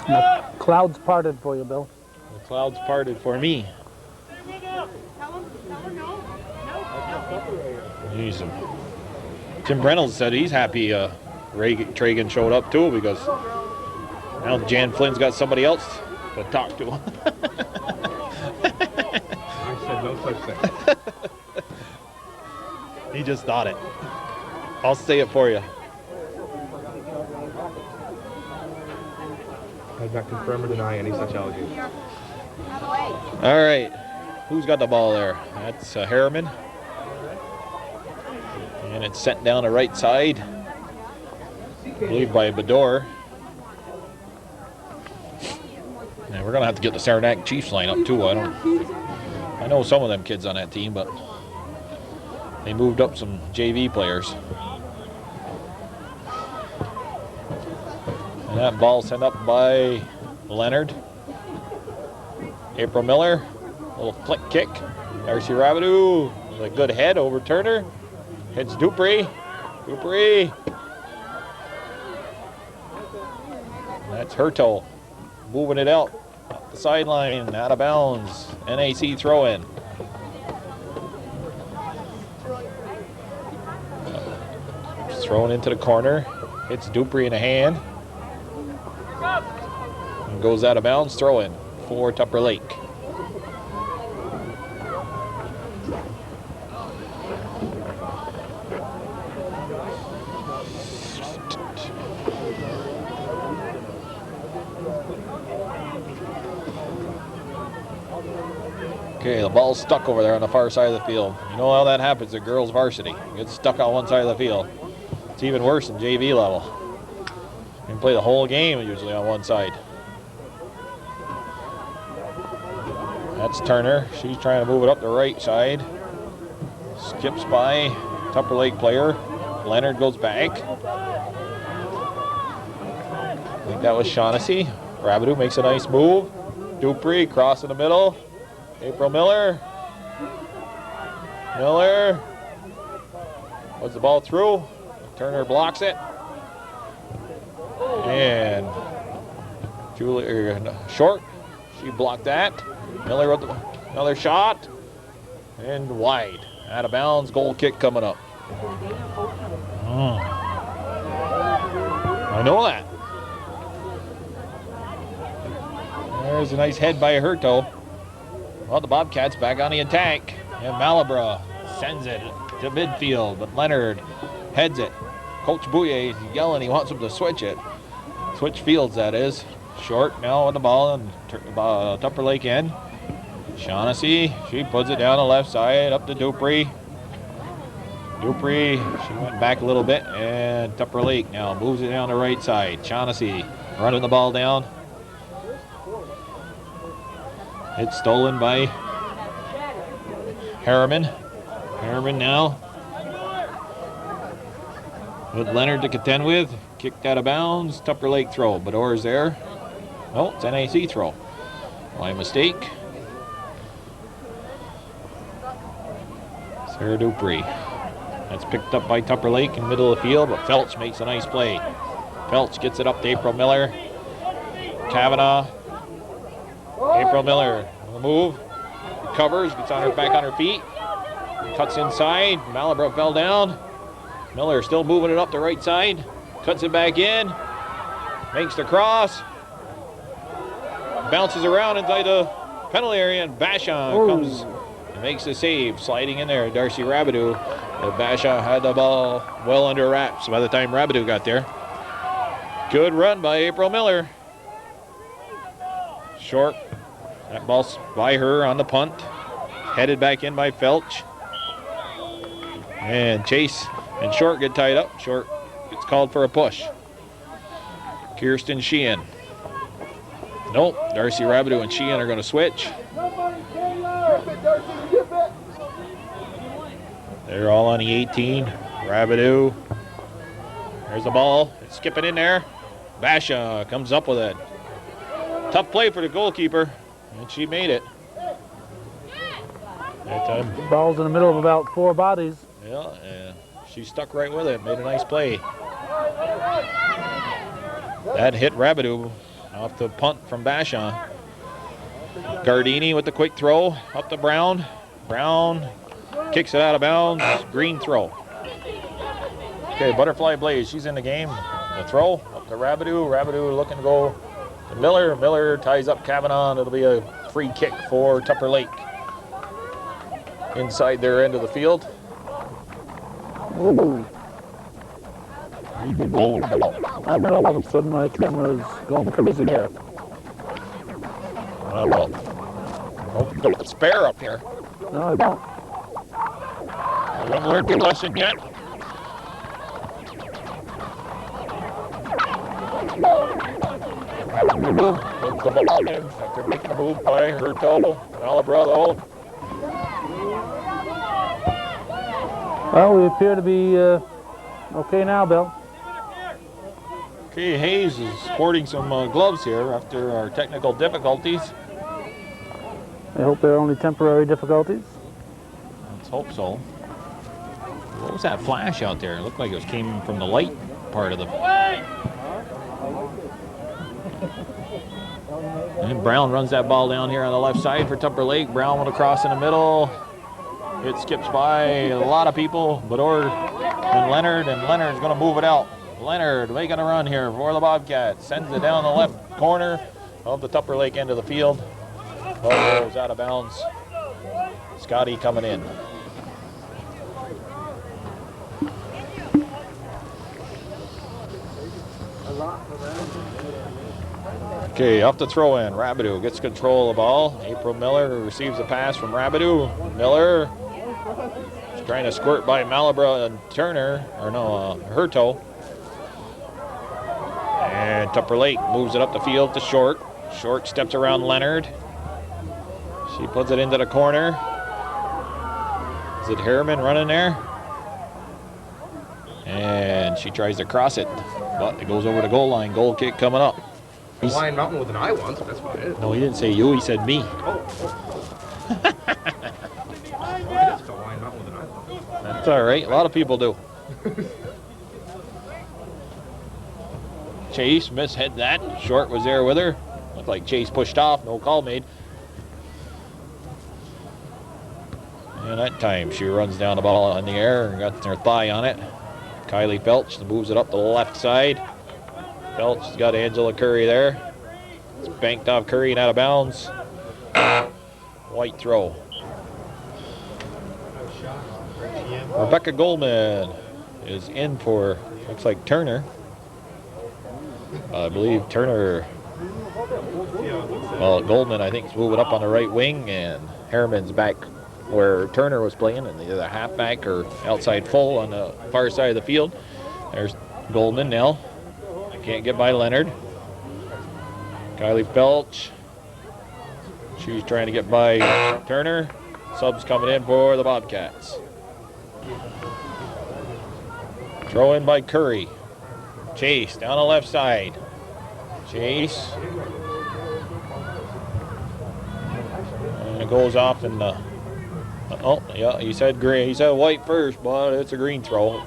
The clouds parted for you, Bill. The clouds parted for me. Jeez. Tim Reynolds said he's happy Tragan showed up too, because now Jan Flynn's got somebody else to talk to. I said no such thing. He just thought it. I'll say it for you. I do not confirm or deny any such allegations. All right. Who's got the ball there? That's Harriman. And it's sent down the right side. I believe by Bador. And we're going to have to get the Saranac Chiefs line up too. I know some of them kids on that team, but they moved up some JV players. And that ball sent up by Leonard. April Miller, little flick kick. Darcy Rabideau with a good head over Turner. Hits Dupree. Dupree. That's Hurto moving it out the sideline, out of bounds. NAC throw in. Thrown into the corner. Hits Dupree in the hand. And goes out of bounds. Throw in for Tupper Lake. Okay, the ball's stuck over there on the far side of the field. You know how that happens at girls varsity. It gets stuck on one side of the field. It's even worse in JV level. You can play the whole game usually on one side. That's Turner. She's trying to move it up the right side. Skips by Tupper Lake player. Leonard goes back. I think that was Shaughnessy. Rabideau makes a nice move. Dupree cross in the middle. April Miller. Miller. Was the ball through? Turner blocks it. And Julie Short. She blocked that. Miller with another shot. And wide. Out of bounds. Goal kick coming up. I know that. There's a nice head by Hurto. Well, the Bobcats back on the attack. And Malabra sends it to midfield, but Leonard heads it. Coach Bouye is yelling he wants him to switch it. Switch fields, that is. Short now on the ball and Tupper Lake end. Shaughnessy, she puts it down the left side up to Dupree. Dupree, she went back a little bit, and Tupper Lake now moves it down the right side. Shaughnessy running the ball down. It's stolen by Harriman. Harriman now with Leonard to contend with. Kicked out of bounds. Tupper Lake throw. Bador's there. No, it's NAC throw. My mistake. Sarah Dupree. That's picked up by Tupper Lake in the middle of the field, but Felch makes a nice play. Felch gets it up to April Miller. Kavanaugh. April Miller on the move. Recovers, gets on her back on her feet. Cuts inside. Malabra fell down. Miller still moving it up the right side. Cuts it back in. Makes the cross. Bounces around inside the penalty area, and Basham comes and makes the save. Sliding in there, Darcy Rabideau. But Basham had the ball well under wraps by the time Rabideau got there. Good run by April Miller. Short. That ball's by her on the punt. Headed back in by Felch. And Chase and Short get tied up. Short gets called for a push. Kirsten Sheehan. Nope, Darcy Rabideau and Sheehan are going to switch. They're all on the 18. Rabideau. There's the ball. It's skipping in there. Basha comes up with it. Tough play for the goalkeeper, and she made it. That time. The ball's in the middle of about 4 bodies. Yeah, she stuck right with it. Made a nice play. That hit Rabideau off the punt from Basham. Gardini with the quick throw up to Brown. Brown kicks it out of bounds. Green throw. Okay, Butterfly Blaze, she's in the game. The throw up to Rabideau. Rabideau looking to go to Miller. Miller ties up Kavanaugh, and it'll be a free kick for Tupper Lake. Inside their end of the field. All of a sudden my camera's going crazy there. Don't spare up here. No, I don't. I haven't learned your lesson yet. After making a move by Hurtado, Malabrado. Well, we appear to be okay now, Bill. Okay, Hayes is sporting some gloves here after our technical difficulties. I hope they're only temporary difficulties. Let's hope so. What was that flash out there? It looked like it came from the light part of the... And Brown runs that ball down here on the left side for Tupper Lake. Brown with a cross in the middle. It skips by a lot of people. Bador and Leonard's going to move it out. Leonard making a run here for the Bobcats. Sends it down the left corner of the Tupper Lake end of the field. Ball goes out of bounds. Scotty coming in. Okay, off the throw in. Rabideau gets control of the ball. April Miller receives a pass from Rabideau. Miller is trying to squirt by Malabra and Turner, or no, Hurto. And Tupper Lake moves it up the field to Short. Short steps around Leonard. She puts it into the corner. Is it Harriman running there? And she tries to cross it, but it goes over the goal line. Goal kick coming up. Lion Mountain with an eye once, that's about it. No, he didn't say you, he said me. That's all right, a lot of people do. Chase mishead that. Short was there with her. Looked like Chase pushed off, no call made. And that time she runs down the ball in the air and got her thigh on it. Kylie Felch moves it up the left side. Felch's got Angela Curry there. It's banked off Curry and out of bounds. White throw. Rebecca Goldman is in for, looks like Turner. I believe Turner, well, Goldman I think is moving up on the right wing, and Harriman's back where Turner was playing, and the halfback or outside full on the far side of the field. There's Goldman now. Can't get by Leonard. Kylie Felch. She's trying to get by Turner. Subs coming in for the Bobcats. Throw in by Curry. Chase down the left side. Chase. And it goes off in the... Oh, yeah, he said green. He said white first, but it's a green throw.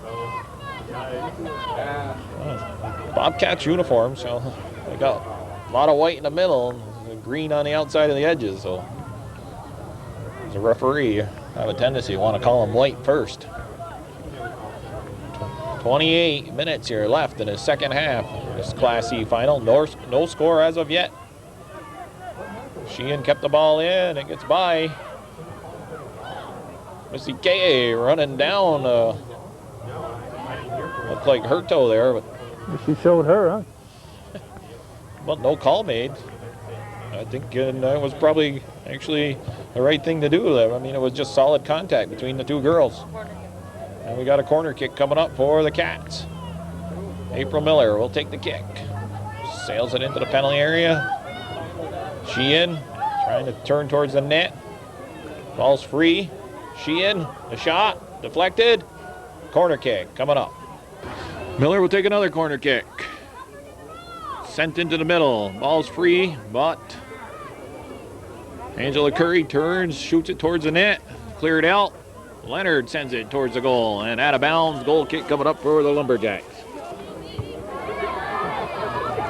Bobcats uniform, so they got a lot of white in the middle and green on the outside of the edges. So as a referee, I have a tendency to want to call them white first. 28 minutes here left in the second half. This Class C final. No score as of yet. Sheehan kept the ball in. It gets by. Missy K running down. Looked like her toe there, but she showed her, huh? Well, no call made. I think that was probably actually the right thing to do. I mean, it was just solid contact between the two girls. And we got a corner kick coming up for the Cats. April Miller will take the kick. Sails it into the penalty area. Sheehan trying to turn towards the net. Ball's free. Sheehan, the shot, deflected. Corner kick coming up. Miller will take another corner kick. Sent into the middle. Ball's free, but Angela Curry turns, shoots it towards the net. Cleared out. Leonard sends it towards the goal, and out of bounds. Goal kick coming up for the Lumberjacks.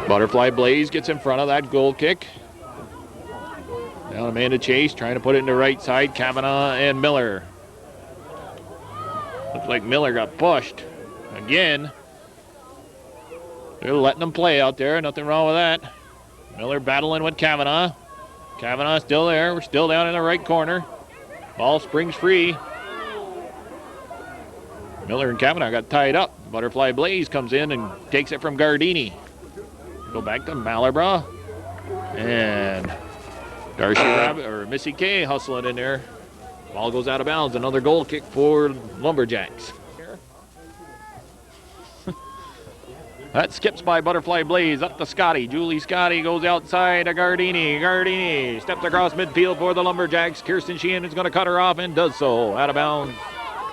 Butterfly Blaze gets in front of that goal kick. Now Amanda Chase trying to put it in the right side. Kavanaugh and Miller. Looks like Miller got pushed again. They're letting them play out there. Nothing wrong with that. Miller battling with Kavanaugh. Kavanaugh still there. We're still down in the right corner. Ball springs free. Miller and Kavanaugh got tied up. Butterfly Blaze comes in and takes it from Gardini. Go back to Malabra. And Darcy Rabbit, or Missy K hustling in there. Ball goes out of bounds. Another goal kick for Lumberjacks. That skips by Butterfly Blaze up to Scotty. Julie Scotty goes outside to Gardini. Gardini steps across midfield for the Lumberjacks. Kirsten Sheehan is going to cut her off and does so. Out of bounds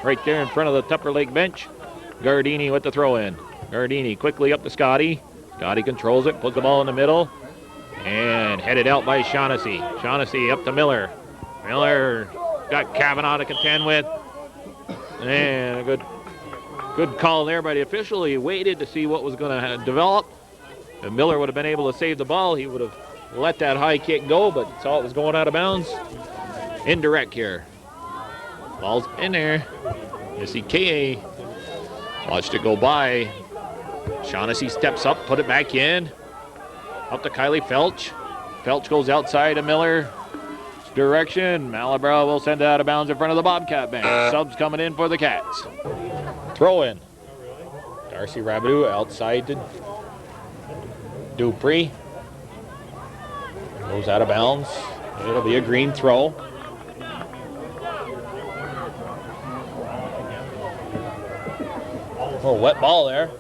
right there in front of the Tupper Lake bench. Gardini with the throw in. Gardini quickly up to Scotty. Scotty controls it, puts the ball in the middle, and headed out by Shaughnessy. Shaughnessy up to Miller. Miller got Kavanaugh to contend with. And a good call there by the official. He waited to see what was going to develop. If Miller would have been able to save the ball, he would have let that high kick go, but saw it was going out of bounds. Indirect here. Ball's in there. Missy K watched it go by. Shaughnessy steps up, put it back in. Up to Kylie Felch. Felch goes outside to Miller's direction. Malabra will send it out of bounds in front of the Bobcat bench. Subs coming in for the Cats. Throw in. Darcy Rabideau outside to Dupree. Goes out of bounds. It'll be a green throw. Oh, wet ball there.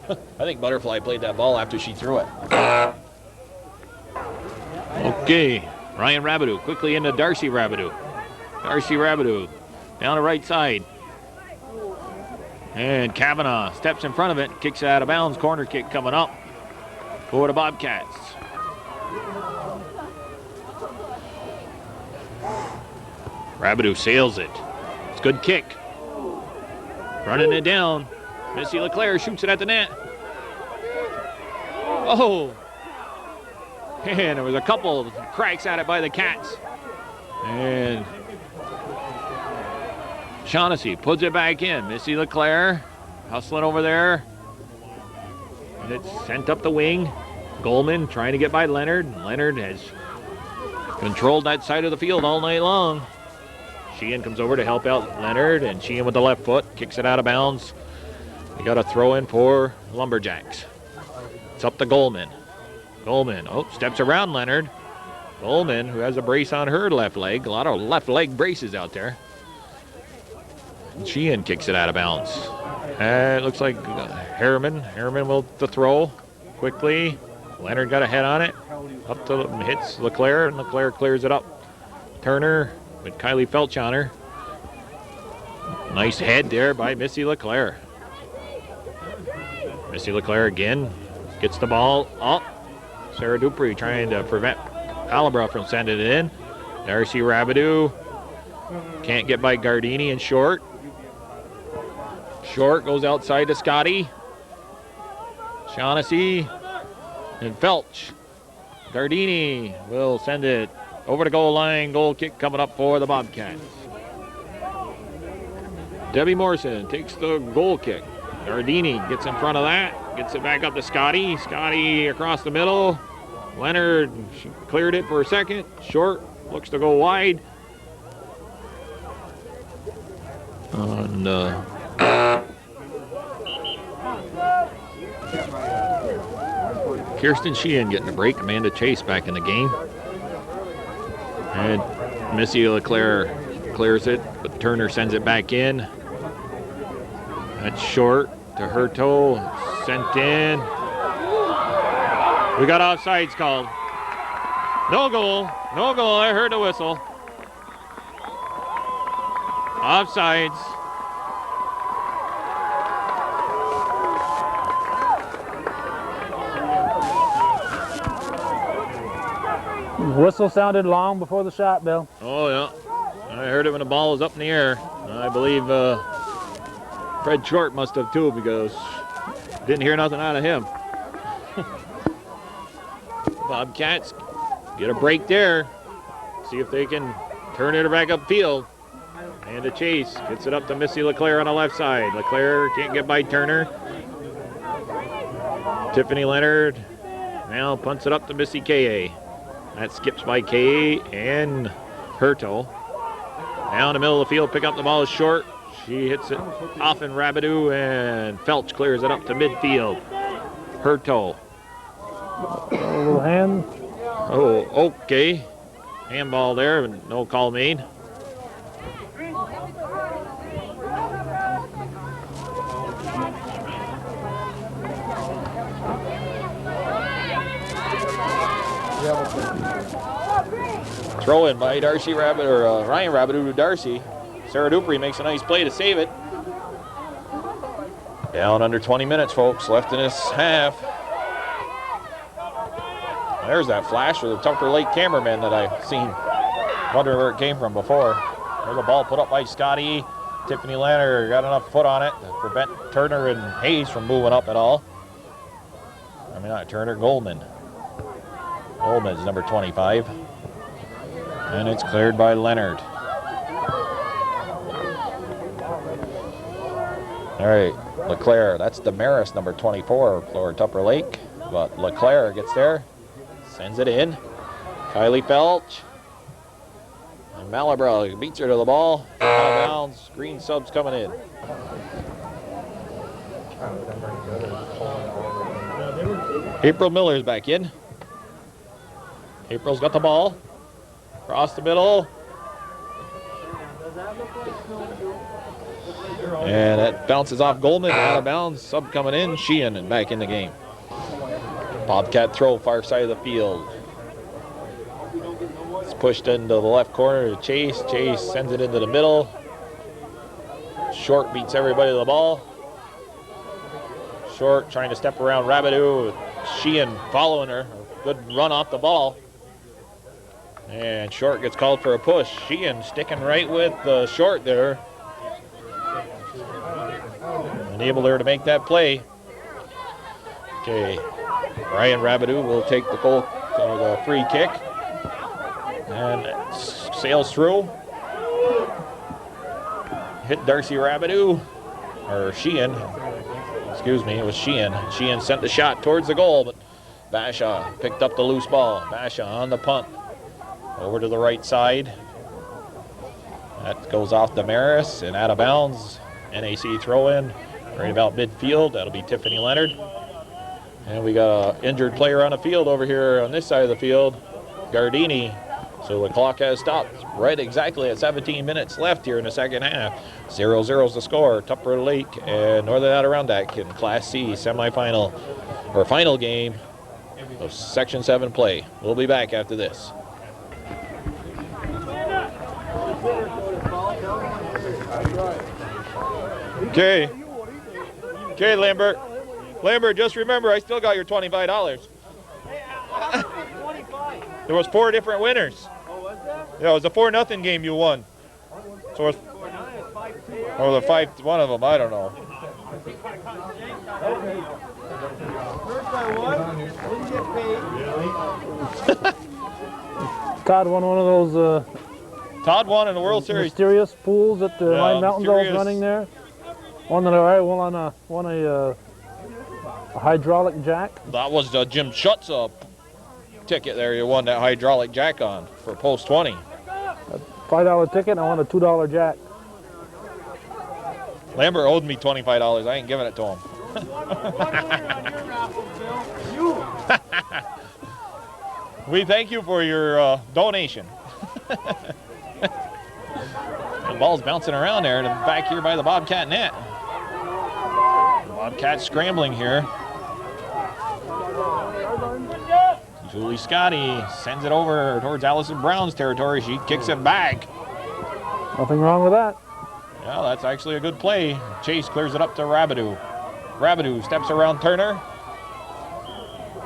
I think Butterfly played that ball after she threw it. Okay. Ryan Rabideau quickly into Darcy Rabideau. Darcy Rabideau down the right side. And Kavanaugh steps in front of it, kicks it out of bounds. Corner kick coming up for the Bobcats. Rabideau sails it. It's a good kick. Running it down. Missy LeClaire shoots it at the net. Oh! And there was a couple of cracks at it by the Cats. And Shaughnessy puts it back in. Missy LeClaire hustling over there. And it's sent up the wing. Goldman trying to get by Leonard. Leonard has controlled that side of the field all night long. Sheehan comes over to help out Leonard, and Sheehan with the left foot kicks it out of bounds. They got a throw in for Lumberjacks. It's up to Goldman. Goldman, steps around Leonard. Goldman, who has a brace on her left leg. A lot of left leg braces out there. And Sheehan kicks it out of bounds. And it looks like Harriman will the throw quickly. Leonard got a head on it. Up to hits LeClaire, and LeClaire clears it up. Turner with Kylie Felch on her. Nice head there by Missy LeClaire. Missy LeClaire again gets the ball up. Sarah Dupree trying to prevent Alabra from sending it in. Darcy Rabideau can't get by Gardini and Short. Short goes outside to Scotty. Shaughnessy and Felch. Gardini will send it over the goal line. Goal kick coming up for the Bobcats. Debbie Morrison takes the goal kick. Gardini gets in front of that. Gets it back up to Scotty. Scotty across the middle. Leonard cleared it for a second. Short looks to go wide. And Kirsten Sheehan getting a break. Amanda Chase back in the game. And Missy LeClaire clears it, but Turner sends it back in. That's Short to Hurto. Sent in. We got offsides called. No goal. No goal. I heard the whistle. Offsides. Whistle sounded long before the shot, Bill. Oh, yeah. I heard it when the ball was up in the air. I believe Fred Short must have too, because didn't hear nothing out of him. Bobcats get a break there. See if they can turn it back upfield. And a chase. Gets it up to Missy LeClaire on the left side. LeClaire can't get by Turner. Tiffany Leonard now punts it up to Missy K.A. That skips by K.A. and Hurto. Now in the middle of the field, pick up the ball is Short. She hits it off in Rabideau, and Felch clears it up to midfield. Hurto. A little hand. Oh, okay. Handball there, but no call made. Throw in by Darcy Rabbit, or Ryan Rabideau to Darcy. Sarah Dupree makes a nice play to save it. Down under 20 minutes, folks, left in this half. There's that flash for the Tupper Lake cameraman that I've seen. Wonder where it came from before. There's a ball put up by Scotty. Tiffany Leonard got enough foot on it to prevent Turner and Hayes from moving up at all. I mean, not Turner, Goldman. Goldman's number 25. And it's cleared by Leonard. All right, LeClaire, that's Damaris, number 24 for Tupper Lake. But LeClaire gets there, sends it in. Kylie Felch. And Malabra beats her to the ball. Out of bounds, green subs coming in. April Miller's back in. April's got the ball. Across the middle. And that bounces off Goldman, out of bounds. Sub coming in, Sheehan, and back in the game. Bobcat throw, far side of the field. It's pushed into the left corner to Chase. Chase sends it into the middle. Short beats everybody to the ball. Short trying to step around Rabideau. Sheehan following her. Good run off the ball. And Short gets called for a push. Sheehan sticking right with Short there. Enabled her to make that play. Okay, Ryan Rabideau will take the goal, the free kick. And it sails through. Hit Darcy Rabideau, or Sheehan. Excuse me, it was Sheehan. Sheehan sent the shot towards the goal, but Basha picked up the loose ball. Basha on the punt. Over to the right side. That goes off Damaris and out of bounds. NAC throw in right about midfield. That'll be Tiffany Leonard. And we got an injured player on the field over here on this side of the field. Gardini. So the clock has stopped right exactly at 17 minutes left here in the second half. 0-0 is the score. Tupper Lake and Northern Adirondack in Class C semifinal or final game of Section 7 play. We'll be back after this. Okay. Okay, Lambert. Lambert, just remember, I still got your $25. There was 4 different winners. Yeah, it was a 4-0 game you won. So it's, or the 5, one of them, I don't know. Todd won one of those Todd won in the World Series. mysterious pools at the Line Mountains I was mysterious. running there. Won a hydraulic jack. That was the Jim Schutz ticket there. You won that hydraulic jack on for post 20. $5 ticket, and I won a $2 jack. Lambert owed me $25. I ain't giving it to him. We thank you for your donation. The ball's bouncing around there in the back here by the Bobcat net. Bobcats scrambling here. Julie Scotty sends it over towards Allison Brown's territory. She kicks it back. Nothing wrong with that. Yeah, that's actually a good play. Chase clears it up to Rabideau. Rabideau steps around Turner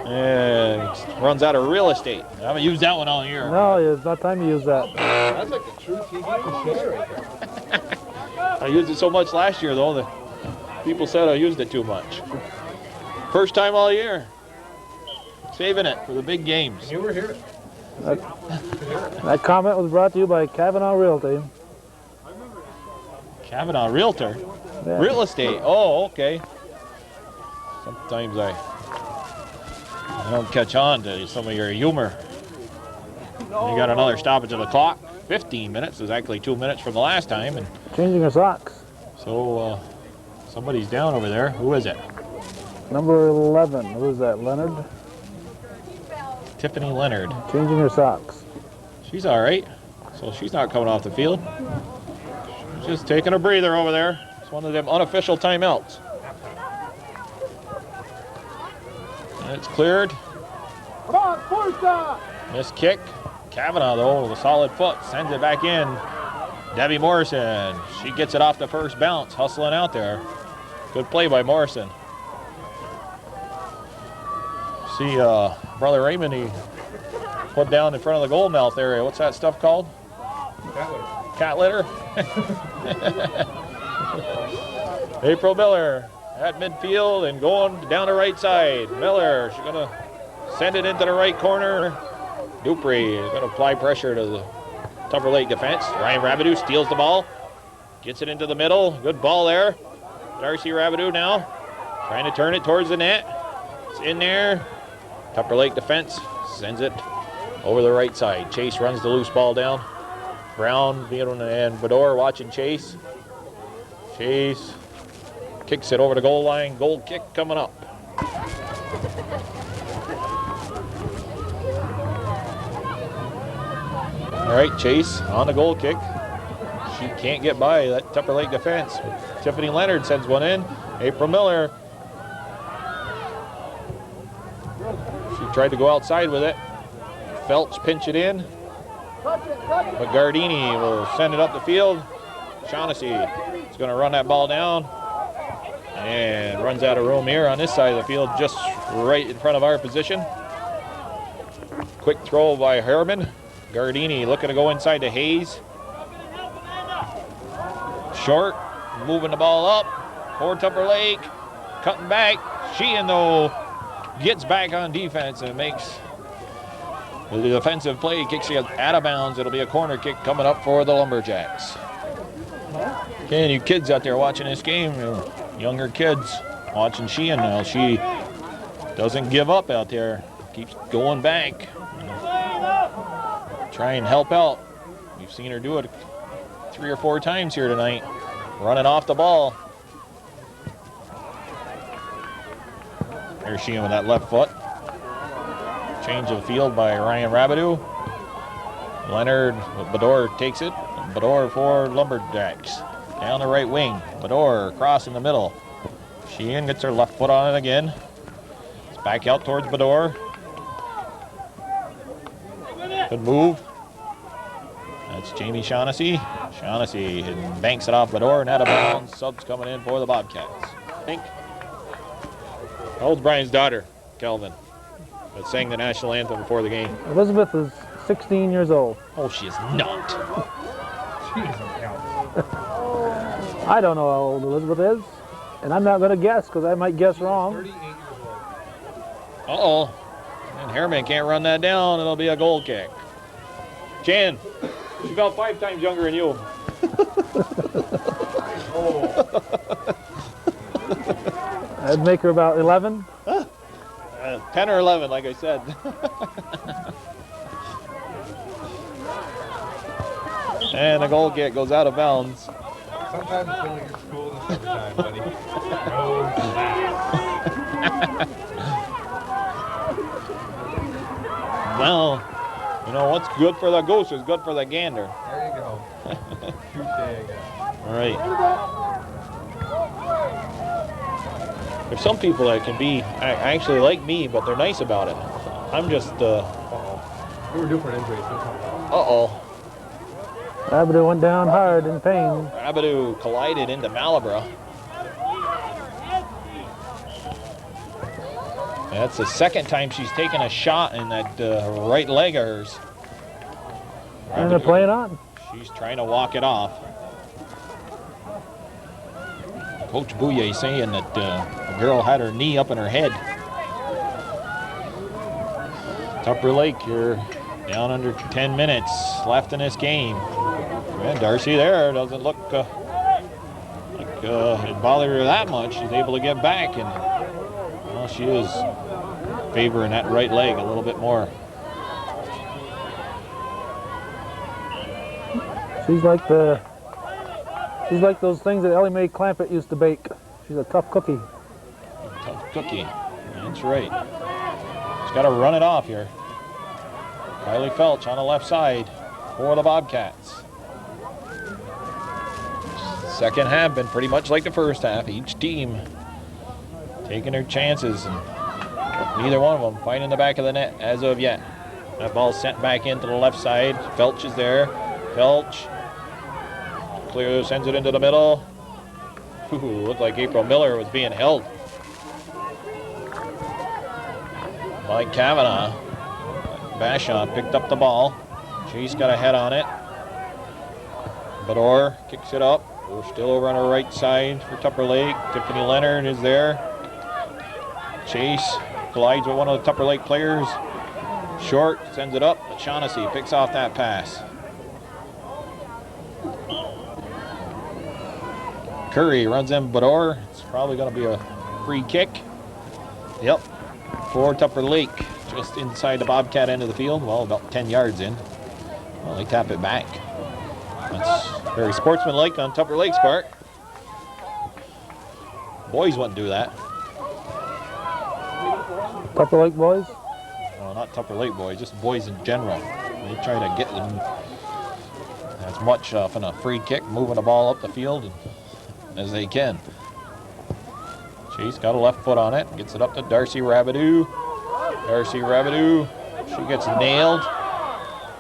and runs out of real estate. I haven't used that one all year. No, it's not time to use that. That's like the true TV show right there. I used it so much last year, though, that people said I used it too much. First time all year. Saving it for the big games. You were here. That comment was brought to you by Kavanaugh Realty. Kavanaugh Realtor. Yeah. Real estate. Oh, okay. Sometimes I don't catch on to some of your humor. You got another stoppage of the clock. 15 minutes, exactly 2 minutes from the last time. And Changing her socks. so somebody's down over there. Who is it? Number 11. Who is that, Leonard? Tiffany Leonard. Changing her socks. She's all right. So she's not coming off the field. She's just taking a breather over there. It's one of them unofficial timeouts. And it's cleared. Come on, force up! Missed kick. Kavanaugh, though, with a solid foot, sends it back in. Debbie Morrison, she gets it off the first bounce, hustling out there. Good play by Morrison. See, Brother Raymond, he put down in front of the goal mouth area. What's that stuff called? Cat litter. April Miller at midfield and going down the right side. Miller, she's going to send it into the right corner. Dupree is going to apply pressure to the Tupper Lake defense. Ryan Rabideau steals the ball, gets it into the middle. Good ball there. Darcy Rabideau now trying to turn it towards the net. It's in there. Tupper Lake defense sends it over the right side. Chase runs the loose ball down. Brown and Bador watching Chase. Chase kicks it over the goal line. Goal kick coming up. All right, Chase on the goal kick. She can't get by that Tupper Lake defense. Tiffany Leonard sends one in. April Miller. She tried to go outside with it. Felch pinch it in. But Gardini will send it up the field. Shaughnessy is going to run that ball down and runs out of room here on this side of the field, just right in front of our position. Quick throw by Herman. Gardini looking to go inside to Hayes. Short, moving the ball up for Tupper Lake. Cutting back. Sheehan, though, gets back on defense and makes the defensive play, kicks it out of bounds. It'll be a corner kick coming up for the Lumberjacks. Okay, you kids out there watching this game, younger kids watching Sheehan now. She doesn't give up out there. Keeps going back. Try and help out. We've seen her do it 3 or 4 times here tonight. Running off the ball. There's Sheehan with that left foot. Change of field by Ryan Rabideau. Leonard, Bador takes it. Bador for Lumberjacks. Down the right wing. Bador cross in the middle. Sheehan gets her left foot on it again. It's back out towards Bador. Good move. That's Jamie Shaughnessy. Shaughnessy banks it off Bador and out of bounds. Subs coming in for the Bobcats. Pink. How old's Brian's daughter, Kelvin, that sang the national anthem before the game? Elizabeth is 16 years old. Oh, she is not. She doesn't count. I don't know how old Elizabeth is, and I'm not going to guess because I might guess wrong. 38 years old. Uh-oh. And Harriman can't run that down. It'll be a goal kick. Jan, she's about 5 times younger than you. I'd make her about 11. 10 or 11, like I said. And the goal kick goes out of bounds. Sometimes you feel like you're school in the summertime, buddy. No Well, you know, what's good for the goose is good for the gander. There you go. Shoot day again. All right. There's some people that can be actually like me, but they're nice about it. I'm just, We were due for an injury. uh-oh. Rabideau went down hard in pain. Rabideau collided into Malabra. That's the second time she's taken a shot in that right leg of hers. And they're playing on. She's trying to walk it off. Coach Bouye saying that the girl had her knee up in her head. Tupper Lake, you're down under 10 minutes left in this game. And Darcy there doesn't look like it bothered her that much. She's able to get back, and well, she is favoring that right leg a little bit more. She's like those things that Ellie Mae Clampett used to bake. She's a tough cookie. Tough cookie. That's right. She's got to run it off here. Kylie Felch on the left side for the Bobcats. Second half been pretty much like the first half. Each team taking their chances, and neither one of them finding the back of the net as of yet. That ball sent back into the left side. Felch is there. Felch clear, sends it into the middle. Ooh, looked like April Miller was being held. Mike Kavanaugh. Bashaw picked up the ball. Chase got a head on it. Bador kicks it up. We're still over on the right side for Tupper Lake. Tiffany Leonard is there. Chase collides with one of the Tupper Lake players. Short sends it up. Shaughnessy picks off that pass. Curry runs in Bador. It's probably going to be a free kick. Yep, for Tupper Lake. Just inside the Bobcat end of the field. Well, about 10 yards in. Well, they tap it back. That's very sportsmanlike on Tupper Lake's part. Boys wouldn't do that. Tupper Lake boys? Well, not Tupper Lake boys, just boys in general. They try to get them as much off in a free kick, moving the ball up the field as they can. She's got a left foot on it, gets it up to Darcy Rabideau. Darcy Rabideau, she gets nailed.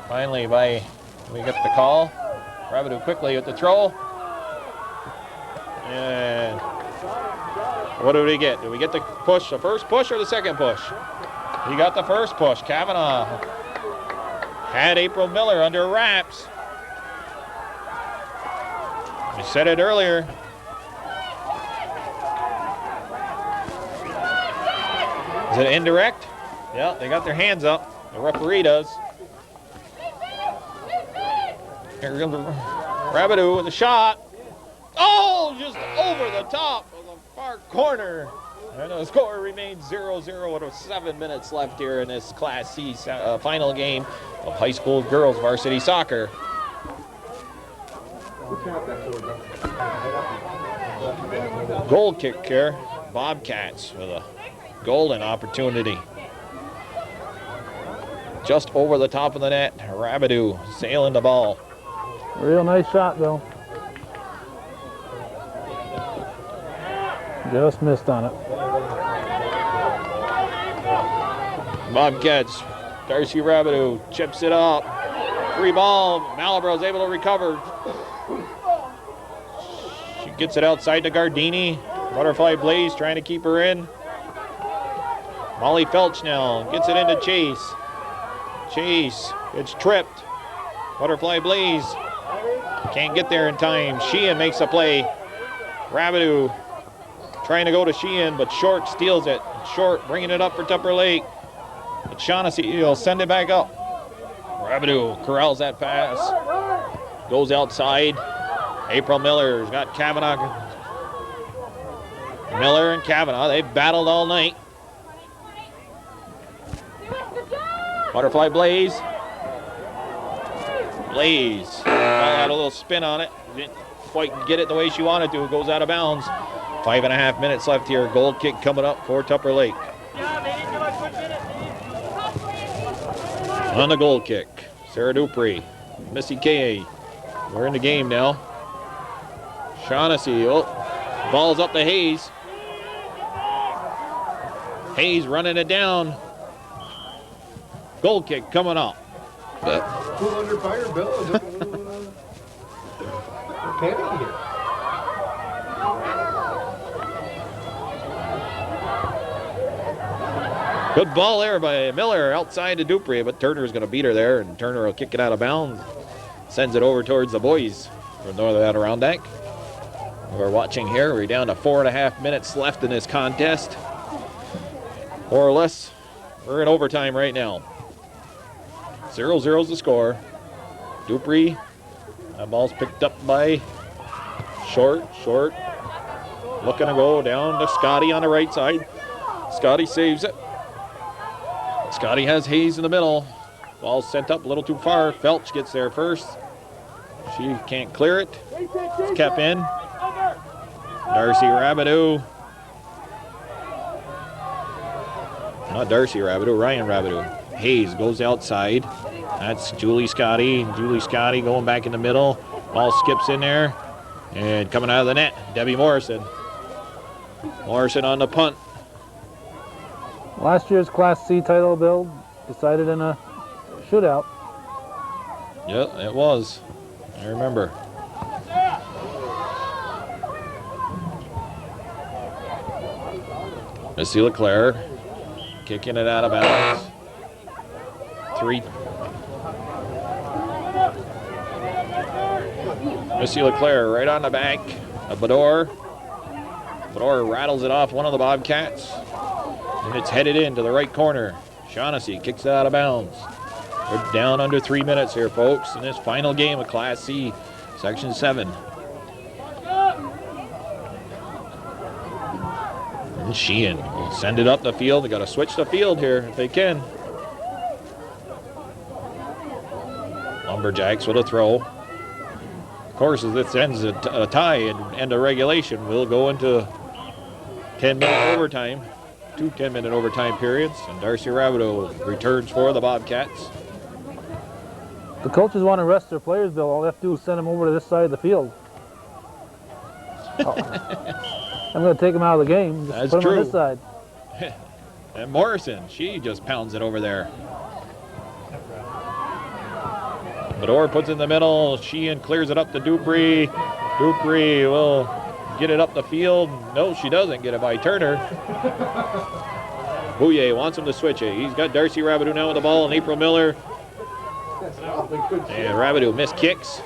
Finally, we get the call. Rabideau quickly with the throw. And what do we get? Do we get the push, the first push or the second push? He got the first push. Kavanaugh had April Miller under wraps. I said it earlier. Is it indirect? Yeah, they got their hands up. The referee does. Here comes Rabideau with a shot. Oh, just over the top of the far corner. And the score remains 0-0 with 7 minutes left here in this Class C final game of high school girls varsity soccer. Goal kick here. Bobcats with a golden opportunity. just over the top of the net. Rabideau sailing the ball. Real nice shot, though. Just missed on it. Bobcats, Darcy Rabideau chips it up. Free ball, Malibro's able to recover. She gets it outside to Gardini. Butterfly Blaze trying to keep her in. Molly Felch now gets it into Chase. Chase, it's tripped. Butterfly Blaze can't get there in time. Sheehan makes a play. Rabideau trying to go to Sheehan, but Short steals it. Short bringing it up for Tupper Lake. But Shaughnessy will send it back up. Rabideau corrals that pass. Goes outside. April Miller's got Kavanaugh. Miller and Kavanaugh, they've battled all night. Butterfly Blaze. Blaze. Had a little spin on it. Didn't quite get it the way she wanted to. It goes out of bounds. 5.5 minutes left here. Goal kick coming up for Tupper Lake. On the goal kick, Sarah Dupree, Missy Kay. We're in the game now. Shaughnessy, ball's up to Hayes. Hayes running it down. Goal kick coming up. Cool under fire, Bill. Just a little panic here. Good ball there by Miller outside to Dupree, but Turner's going to beat her there, and Turner will kick it out of bounds. Sends it over towards the boys from Northern Adirondack. We're watching here. We're down to 4.5 minutes left in this contest. More or less, we're in overtime right now. 0-0's the score. Dupree, that ball's picked up by Short. Looking to go down to Scotty on the right side. Scotty saves it. Scotty has Hayes in the middle. Ball sent up a little too far. Felch gets there first. She can't clear it. It's kept in. Darcy Rabideau. Not Darcy Rabideau, Ryan Rabideau. Hayes goes outside. That's Julie Scotty. Julie Scotty going back in the middle. Ball skips in there. And coming out of the net, Debbie Morrison. Morrison on the punt. Last year's Class C title, Bill, decided in a shootout. Yeah, it was. I remember. Missy LeClaire kicking it out of bounds. 3. Missy LeClaire right on the back of Bador. Bador rattles it off one of the Bobcats. And it's headed into the right corner. Shaughnessy kicks it out of bounds. We're down under 3 minutes here, folks, in this final game of Class C, Section 7. And Sheehan will send it up the field. They got to switch the field here if they can. Lumberjacks with a throw. Of course, if this ends a tie and end of regulation, we'll go into 10-minute overtime. 2 10-minute overtime periods, and Darcy Rabideau returns for the Bobcats. The coaches want to rest their players, Bill. All they have to do is send them over to this side of the field. I'm going to take them out of the game. Just That's put them true. on this side. And Morrison, she just pounds it over there. Bador puts it in the middle. Sheehan clears it up to Dupree. Dupree will get it up the field. No, she doesn't get it by Turner. Bouye wants him to switch it. He's got Darcy Rabideau now with the ball and April Miller. And Rabideau missed kicks.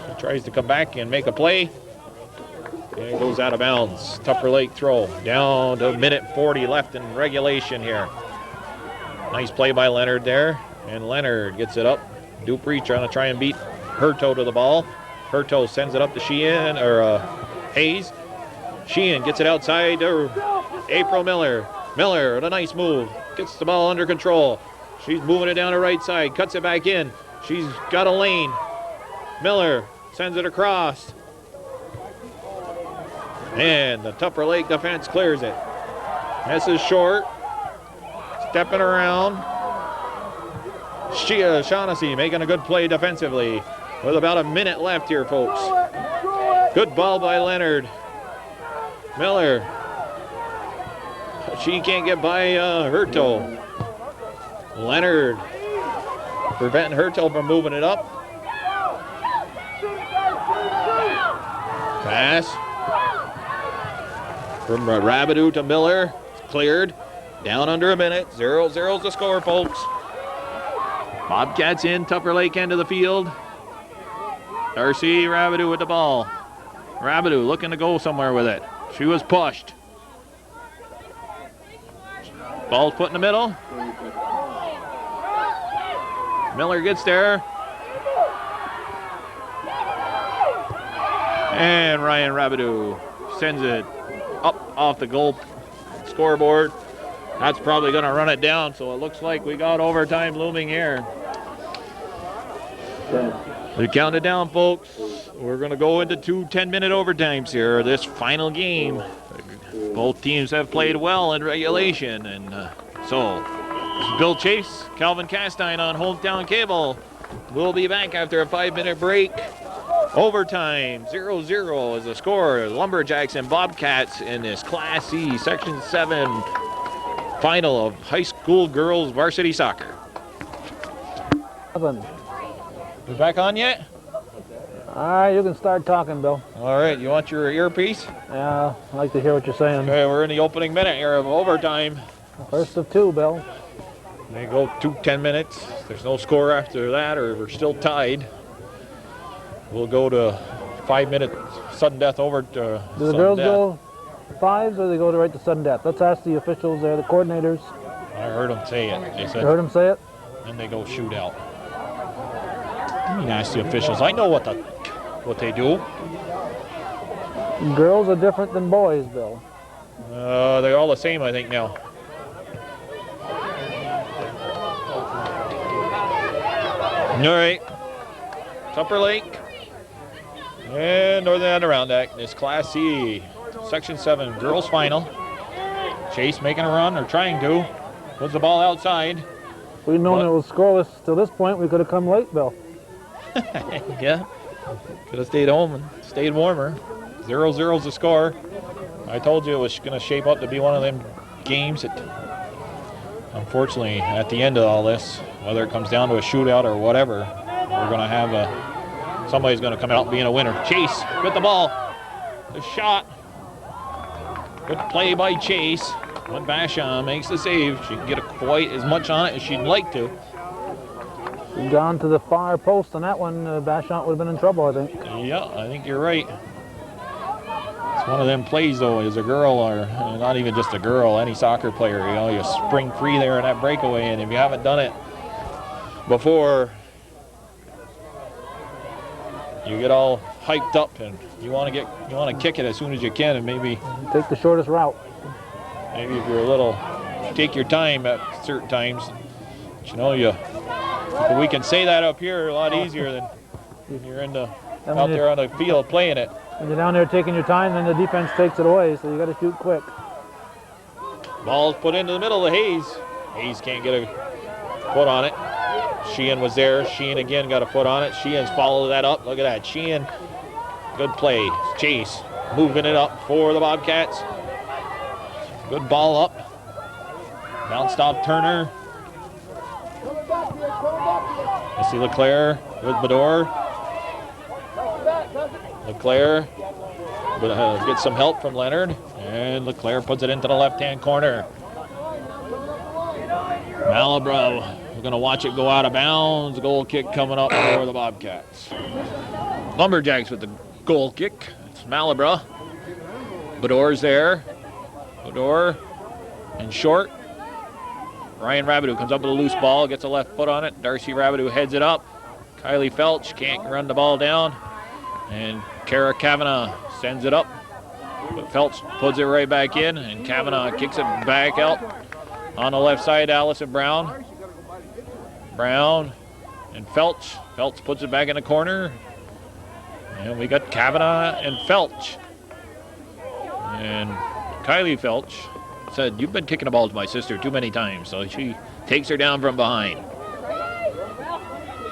He tries to come back and make a play. And it goes out of bounds. Tupper Lake throw. Down to 1:40 left in regulation here. Nice play by Leonard there. And Leonard gets it up. Dupree trying to beat Hurto to the ball. Hurto sends it up to Sheehan, or Hayes. Sheehan gets it outside to April Miller. Miller with a nice move. Gets the ball under control. She's moving it down the right side. Cuts it back in. She's got a lane. Miller sends it across. And the Tupper Lake defense clears it. This is Short. Stepping around. Shaughnessy making a good play defensively with about a minute left here, folks. Good ball by Leonard. Miller. She can't get by Hertel. Leonard preventing Hertel from moving it up. Pass from Rabideau to Miller. It's cleared. Down under a minute. 0-0's the score, folks. Bobcats in, Tupper Lake end of the field. Darcy Rabideau with the ball. Rabideau looking to go somewhere with it. She was pushed. Ball's put in the middle. Miller gets there. And Ryan Rabideau sends it up off the goal scoreboard. That's probably going to run it down, so it looks like we got overtime looming here. We counted down, folks. We're going to go into 2 10-minute overtimes here. This final game. Both teams have played well in regulation, and so this is Bill Chase, Calvin Castine on Hometown Cable. We'll be back after a 5-minute break. Overtime, 0-0 is the score. Lumberjacks and Bobcats in this Class C, Section 7 final of high school girls varsity soccer. We back on yet? All right, you can start talking, Bill. All right, you want your earpiece? Yeah, I like to hear what you're saying. Okay, we're in the opening minute here of overtime. First of 2, Bill. They go 2 10 minutes. There's no score after that, or we're still tied. We'll go to 5-minute sudden death over to Do the girls go 5s or they go to right to sudden death? Let's ask the officials there, the coordinators. I heard them say it. They said, You heard them say it? and they go shootout. I mean, ask the officials. I know what they do. Girls are different than boys, Bill. They're all the same, I think, now. All right. Tupper Lake and Northern Adirondack. This Class C, Section 7 girls final. Chase making a run, or trying to. Puts the ball outside. If we'd known it was scoreless to this point, we could have come late, Bill. Yeah. Could have stayed home and stayed warmer. 0-0's the score. I told you it was going to shape up to be one of them games that, unfortunately, at the end of all this, whether it comes down to a shootout or whatever, we're going to have somebody's going to come out being a winner. Chase with the ball. The shot. Good play by Chase. But Basham makes the save. She can get quite as much on it as she'd like to. Gone to the far post on that one, Bashant would have been in trouble, I think. Yeah, I think you're right. It's one of them plays, though, as a girl, or not even just a girl, any soccer player, you know, you spring free there in that breakaway, and if you haven't done it before, you get all hyped up and you want to kick it as soon as you can, and maybe Take the shortest route. maybe if you're a little, take your time at certain times. But, you know, we can say that up here a lot easier than when you're out there on the field playing it. When you're down there taking your time, then the defense takes it away, so you got to shoot quick. Ball's put into the middle of Hayes. Hayes can't get a foot on it. Sheehan was there. Sheehan again got a foot on it. Sheehan's followed that up. Look at that. Sheehan, good play. Chase moving it up for the Bobcats. Good ball up. Bounced off Turner. Missy LeClaire with Bedore. LeClaire gets some help from Leonard. And LeClaire puts it into the left-hand corner. Malabra, we're going to watch it go out of bounds. Goal kick coming up for the Bobcats. Lumberjacks with the goal kick. It's Malabra. Bedore's there. Bedore in short. Ryan Rabideau comes up with a loose ball, gets a left foot on it. Darcy Rabideau heads it up. Kylie Felch can't run the ball down. And Kara Kavanaugh sends it up. But Felch puts it right back in, and Kavanaugh kicks it back out. On the left side, Allison Brown. Brown and Felch. Felch puts it back in the corner. And we got Kavanaugh and Felch. And Kylie Felch said, "You've been kicking the ball to my sister too many times," so she takes her down from behind.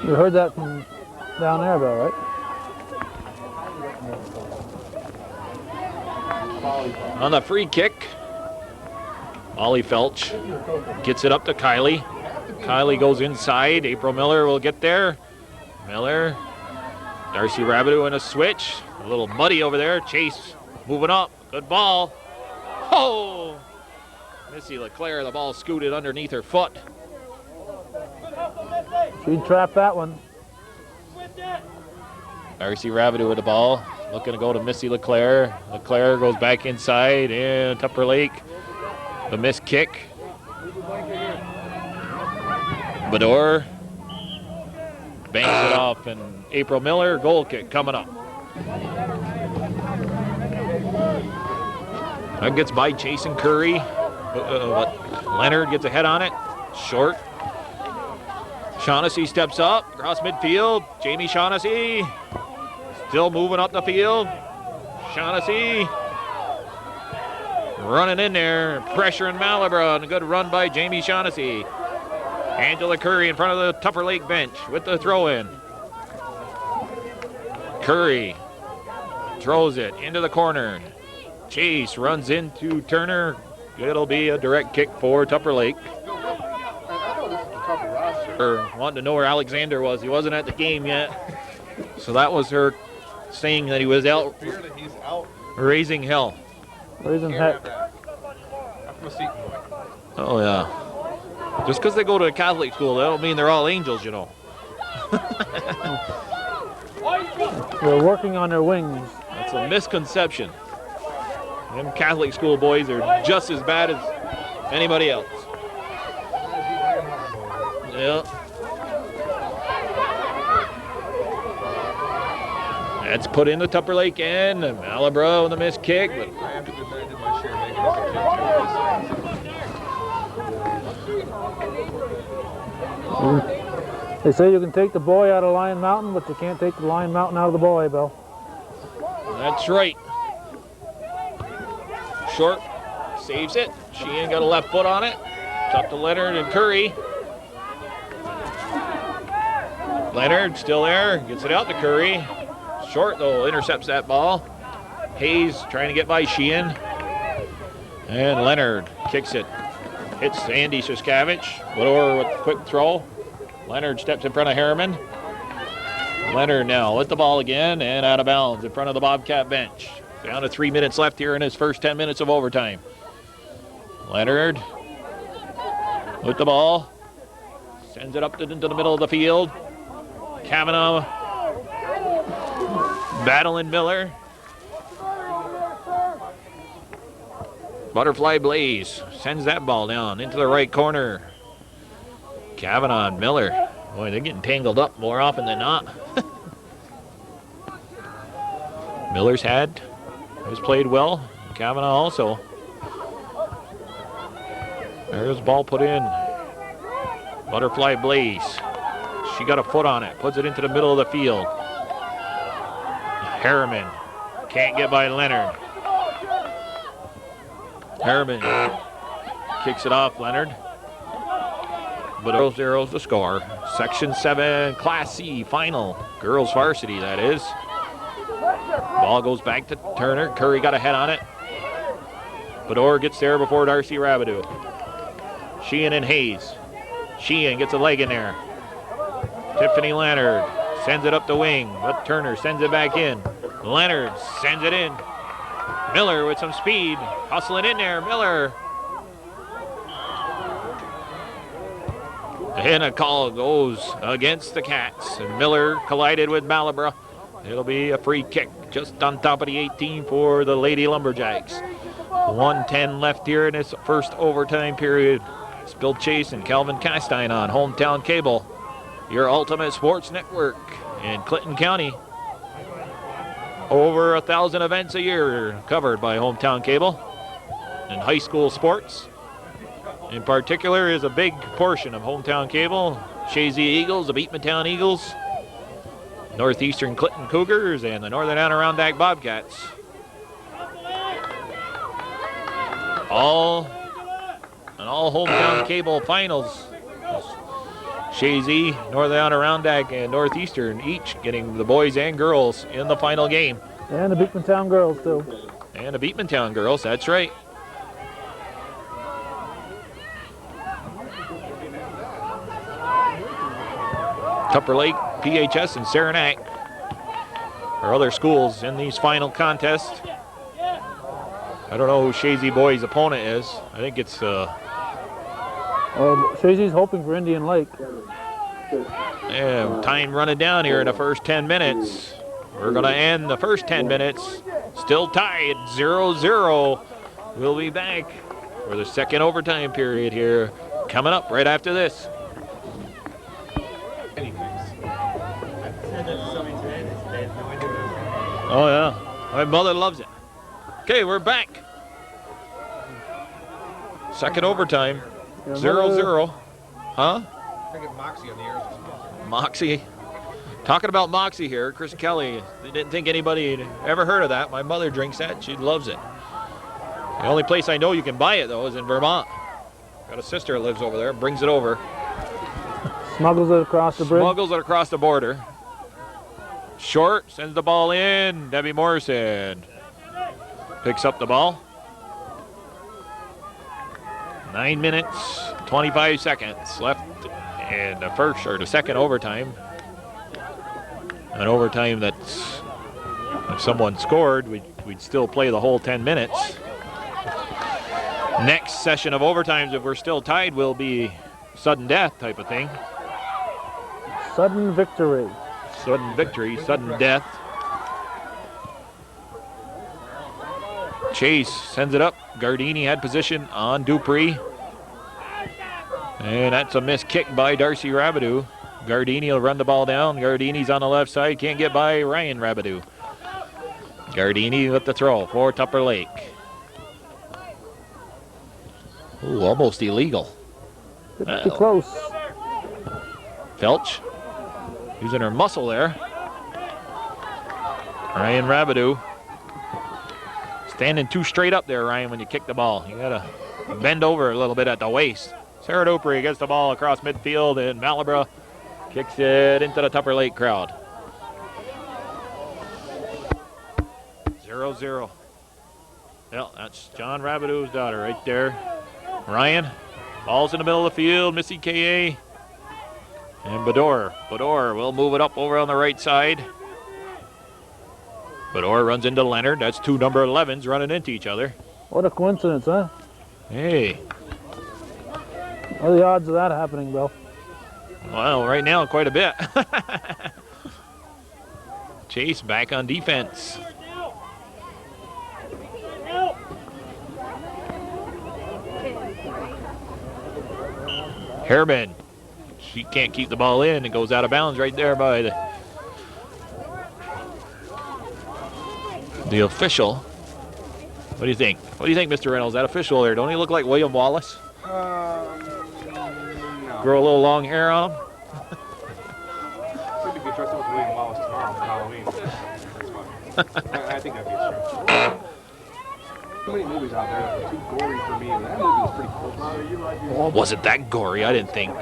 You heard that from down there, Bill, right? On the free kick, Ollie Felch gets it up to Kylie. Kylie goes inside. April Miller will get there. Miller. Darcy Rabideau in a switch. A little muddy over there. Chase moving up. Good ball. Oh! Missy LeClaire, the ball scooted underneath her foot. She'd trap that one. Darcy Rabideau with the ball. Looking to go to Missy LeClaire. LeClaire goes back inside, and Tupper Lake. The missed kick. Bador bangs it off, and April Miller, goal kick coming up. That gets by Jason Curry. But Leonard gets a head on it. Short. Shaughnessy steps up, across midfield. Jamie Shaughnessy still moving up the field. Shaughnessy running in there, pressuring Malibra, and a good run by Jamie Shaughnessy. Angela Curry in front of the Tupper Lake bench with the throw-in. Curry throws it into the corner. Chase runs into Turner. It'll be a direct kick for Tupper Lake. Wanting to know where Alexander was. He wasn't at the game yet. So that was her saying that he was out. Fear that he's out. Raising hell. Raising heck. Oh, yeah. Just because they go to a Catholic school, that don't mean they're all angels, you know. They're working on their wings. That's a misconception. Them Catholic school boys are just as bad as anybody else. Yeah. That's put in the Tupper Lake end. Malibra with a missed kick. But they say you can take the boy out of Lion Mountain, but you can't take the Lion Mountain out of the boy, Bill. that's right. Short saves it. She ain't got a left foot on it. Up to Leonard and Curry. Leonard still there, gets it out to Curry. Short though, intercepts that ball. Hayes trying to get by Sheehan. And Leonard kicks it. Hits Andy Siskavich. Widor with a quick throw. Leonard steps in front of Harriman. Leonard now with the ball again and out of bounds in front of the Bobcat bench. Down to 3 minutes left here in his first 10 minutes of overtime. Leonard with the ball. Sends it up into the middle of the field. Kavanaugh battling Miller. Butterfly Blaze sends that ball down into the right corner. Kavanaugh and Miller. Boy, they're getting tangled up more often than not. Miller's has played well. Kavanaugh also. There's the ball put in. Butterfly Blaze. She got a foot on it. Puts it into the middle of the field. Harriman can't get by Leonard. Harriman kicks it off Leonard. But 0-0's the score. Section 7 Class C final. Girls varsity, that is. Ball goes back to Turner. Curry got a head on it. Bador gets there before Darcy Rabideau. Sheehan and Hayes. Sheehan gets a leg in there. Tiffany Leonard sends it up the wing, but Turner sends it back in. Leonard sends it in. Miller with some speed, hustling in there. Miller. And a call goes against the Cats. And Miller collided with Malibra. It'll be a free kick just on top of the 18 for the Lady Lumberjacks. 1:10 left here in this first overtime period. It's Bill Chase and Calvin Castine on Hometown Cable, your ultimate sports network in Clinton County. Over 1,000 events a year covered by Hometown Cable. And high school sports, in particular, is a big portion of Hometown Cable. Shazy Eagles, the Beatmantown Eagles, Northeastern Clinton Cougars, and the Northern Adirondack Bobcats. All Hometown Cable finals Shazy, Northern Adirondack, and Northeastern each getting the boys and girls in the final game. And the Beekmantown girls, too. And the Beekmantown girls, that's right. Tupper Lake, PHS, and Saranac are other schools in these final contests. I don't know who Shazy boys' opponent is. I think it's Shazy's hoping for Indian Lake. yeah, time running down here in the first 10 minutes. We're going to end the first 10 minutes. Still tied, 0-0. We'll be back for the second overtime period here. Coming up right after this. Oh, yeah. My mother loves it. Okay, we're back. Second overtime. 0-0. Huh? Moxie. Talking about Moxie here, Chris Kelly. They didn't think anybody had ever heard of that. My mother drinks that. She loves it. The only place I know you can buy it, though, is in Vermont. Got a sister that lives over there, brings it over. Smuggles it across the bridge. Smuggles it across the border. Short, sends the ball in. Debbie Morrison picks up the ball. 9 minutes, 25 seconds left in the first or the second overtime. An overtime that's, if someone scored, we'd still play the whole 10 minutes. Next session of overtimes, if we're still tied, will be sudden death type of thing. Sudden victory. Sudden victory, sudden death. Chase sends it up. Gardini had position on Dupree. And that's a missed kick by Darcy Rabideau. Gardini will run the ball down. Gardini's on the left side. Can't get by Ryan Rabideau. Gardini with the throw for Tupper Lake. Ooh, almost illegal. Too close. Felch using her muscle there. Ryan Rabideau. Standing too straight up there, Ryan, when you kick the ball. You gotta bend over a little bit at the waist. Sarah Dupree gets the ball across midfield, and Malabra kicks it into the Tupper Lake crowd. 0-0. Well, that's John Rabideau's daughter right there. Ryan, ball's in the middle of the field. Missy K.A. and Bador. Bador will move it up over on the right side. Bador runs into Leonard. That's two number 11s running into each other. What a coincidence, huh? Hey. What are the odds of that happening, Bill? Well, right now, quite a bit. Chase back on defense. Herman. She can't keep the ball in. It goes out of bounds right there by the official. What do you think? What do you think, Mr. Reynolds? That official there, don't he look like William Wallace? No. Grow a little long hair on him? Maybe get dressed up as William Wallace tomorrow for Halloween. That's fine. I think that'd be a stretch. Too many movies out there that are too gory for me, and that movie was pretty cool. Was it that gory? I didn't think.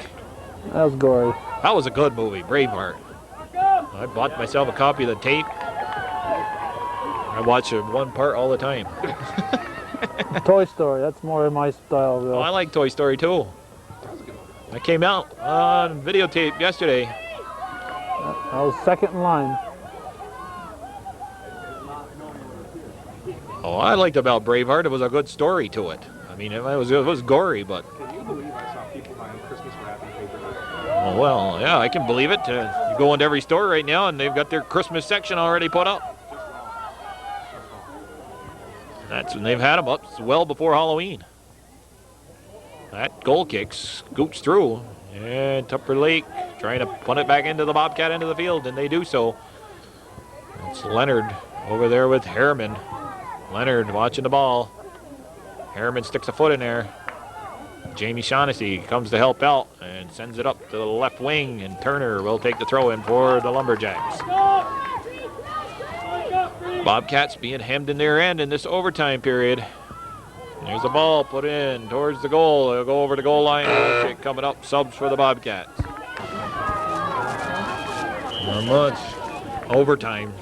That was gory. That was a good movie, Braveheart. I bought myself a copy of the tape. I watch it one part all the time. Toy Story, that's more in my style, Bill. Oh, I like Toy Story too. That came out on videotape yesterday. I was second in line. Oh, I liked about Braveheart. It was a good story to it. I mean, it was gory, but. Can you believe I saw people buying Christmas wrapping paper? Oh, well, yeah, I can believe it. You go into every store right now, and they've got their Christmas section already put up. That's when they've had them up well before Halloween. That goal kick scoots through, and Tupper Lake trying to punt it back into the Bobcat end of the field, and they do so. It's Leonard over there with Harriman. Leonard watching the ball. Harriman sticks a foot in there. Jamie Shaughnessy comes to help out and sends it up to the left wing, and Turner will take the throw in for the Lumberjacks. Bobcats being hemmed in their end in this overtime period. There's the ball put in towards the goal. They'll go over the goal line. Kick coming up. Subs for the Bobcats. Not much. Overtime.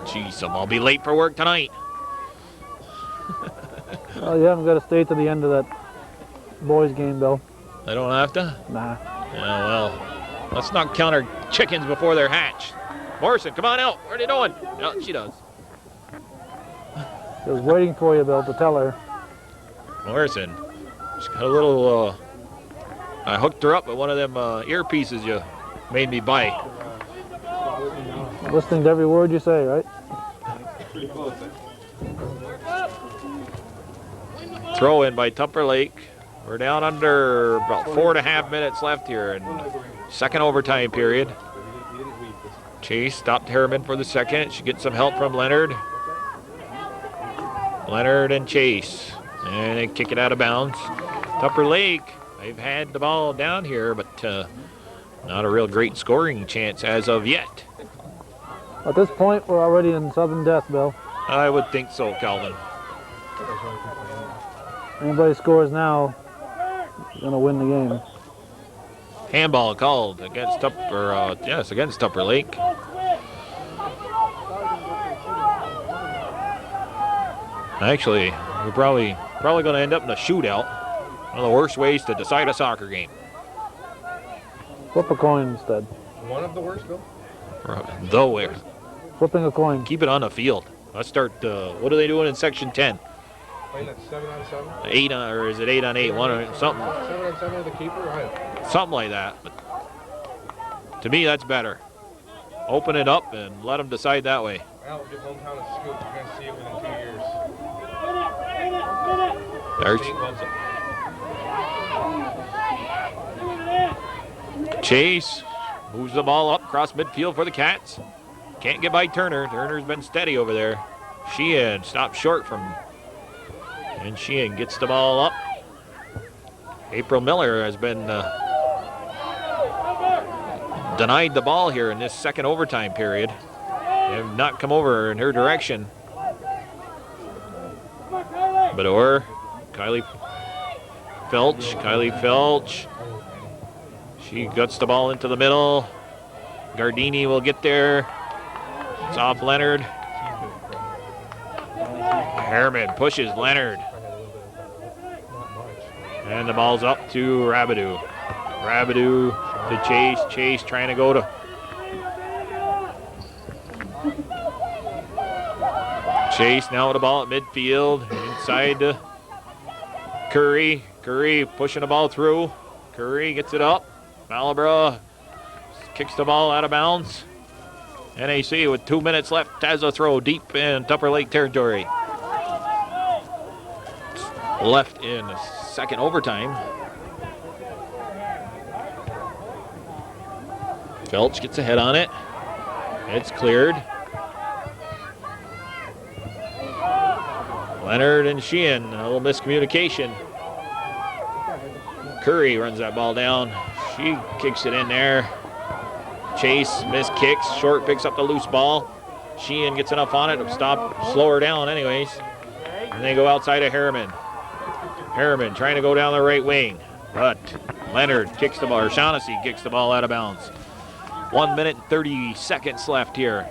Jeez, I'll be late for work tonight. Well, you haven't got to stay to the end of that boys game, Bill. I don't have to? Nah. Yeah, well, let's not count our chickens before they're hatched. Morrison, come on out. What are they doing? No, she does. I was waiting for you, Bill, to tell her. Morrison, she's got a little, I hooked her up with one of them earpieces you made me buy. Listening to every word you say, right? Pretty close. Throw in by Tupper Lake. We're down under about 4.5 minutes left here in second overtime period. Chase stopped Harriman for the second. She gets some help from Leonard. Leonard and Chase. And they kick it out of bounds. Tupper Lake, they've had the ball down here, but not a real great scoring chance as of yet. At this point, we're already in sudden death, Bill. I would think so, Calvin. Anybody scores now is going to win the game. Handball called against Tupper, yes, against Tupper Lake. Actually, we're probably going to end up in a shootout. One of the worst ways to decide a soccer game. Flip a coin instead. One of the worst, Bill? The way. Flipping a coin. Keep it on the field. Let's start, what are they doing in Section 10? Playing that 7-on-7? 8 on, or is it 8 on 8? One or something. 7-on-7 with the keeper? Right. Something like that. But to me, that's better. Open it up and let them decide that way. Well, give hometown a scoop. You're going to see it within 2 years. Chase moves the ball up across midfield for the Cats. Can't get by Turner. Turner's been steady over there. Sheehan stopped short from, and Sheehan gets the ball up. April Miller has been denied the ball here in this second overtime period. They have not come over in her direction. Bador, Kylie Felch. She guts the ball into the middle. Gardini will get there. It's off Leonard. Harriman pushes Leonard. And the ball's up to Rabidou. Rabidou to Chase. Chase trying to go to... Chase now with the ball at midfield. Inside to Curry. Curry pushing the ball through. Curry gets it up. Malabra kicks the ball out of bounds. NAC with 2 minutes left has a throw deep in Tupper Lake territory. Left in the second overtime. Felch gets a head on it. It's cleared. Leonard and Sheehan, a little miscommunication. Curry runs that ball down. She kicks it in there. Chase missed kicks. Short picks up the loose ball. Sheehan gets enough on it to slow her down anyways. And they go outside of Harriman. Harriman trying to go down the right wing. But Leonard kicks the ball, or Shaughnessy kicks the ball out of bounds. 1 minute and 30 seconds left here.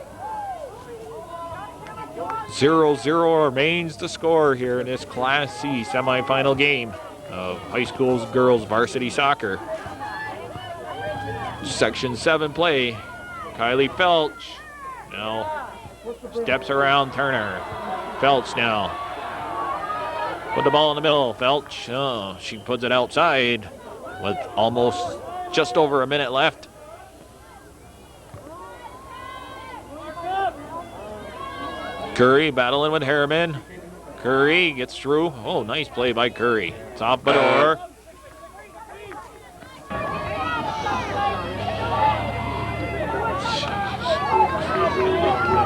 0-0 remains the score here in this Class C semifinal game of high school's girls varsity soccer. Section 7 play. Kylie Felch now steps around Turner. Felch now. Put the ball in the middle. Felch, she puts it outside with almost just over a minute left. Curry battling with Harriman. Curry gets through. Oh, nice play by Curry. Top Bador.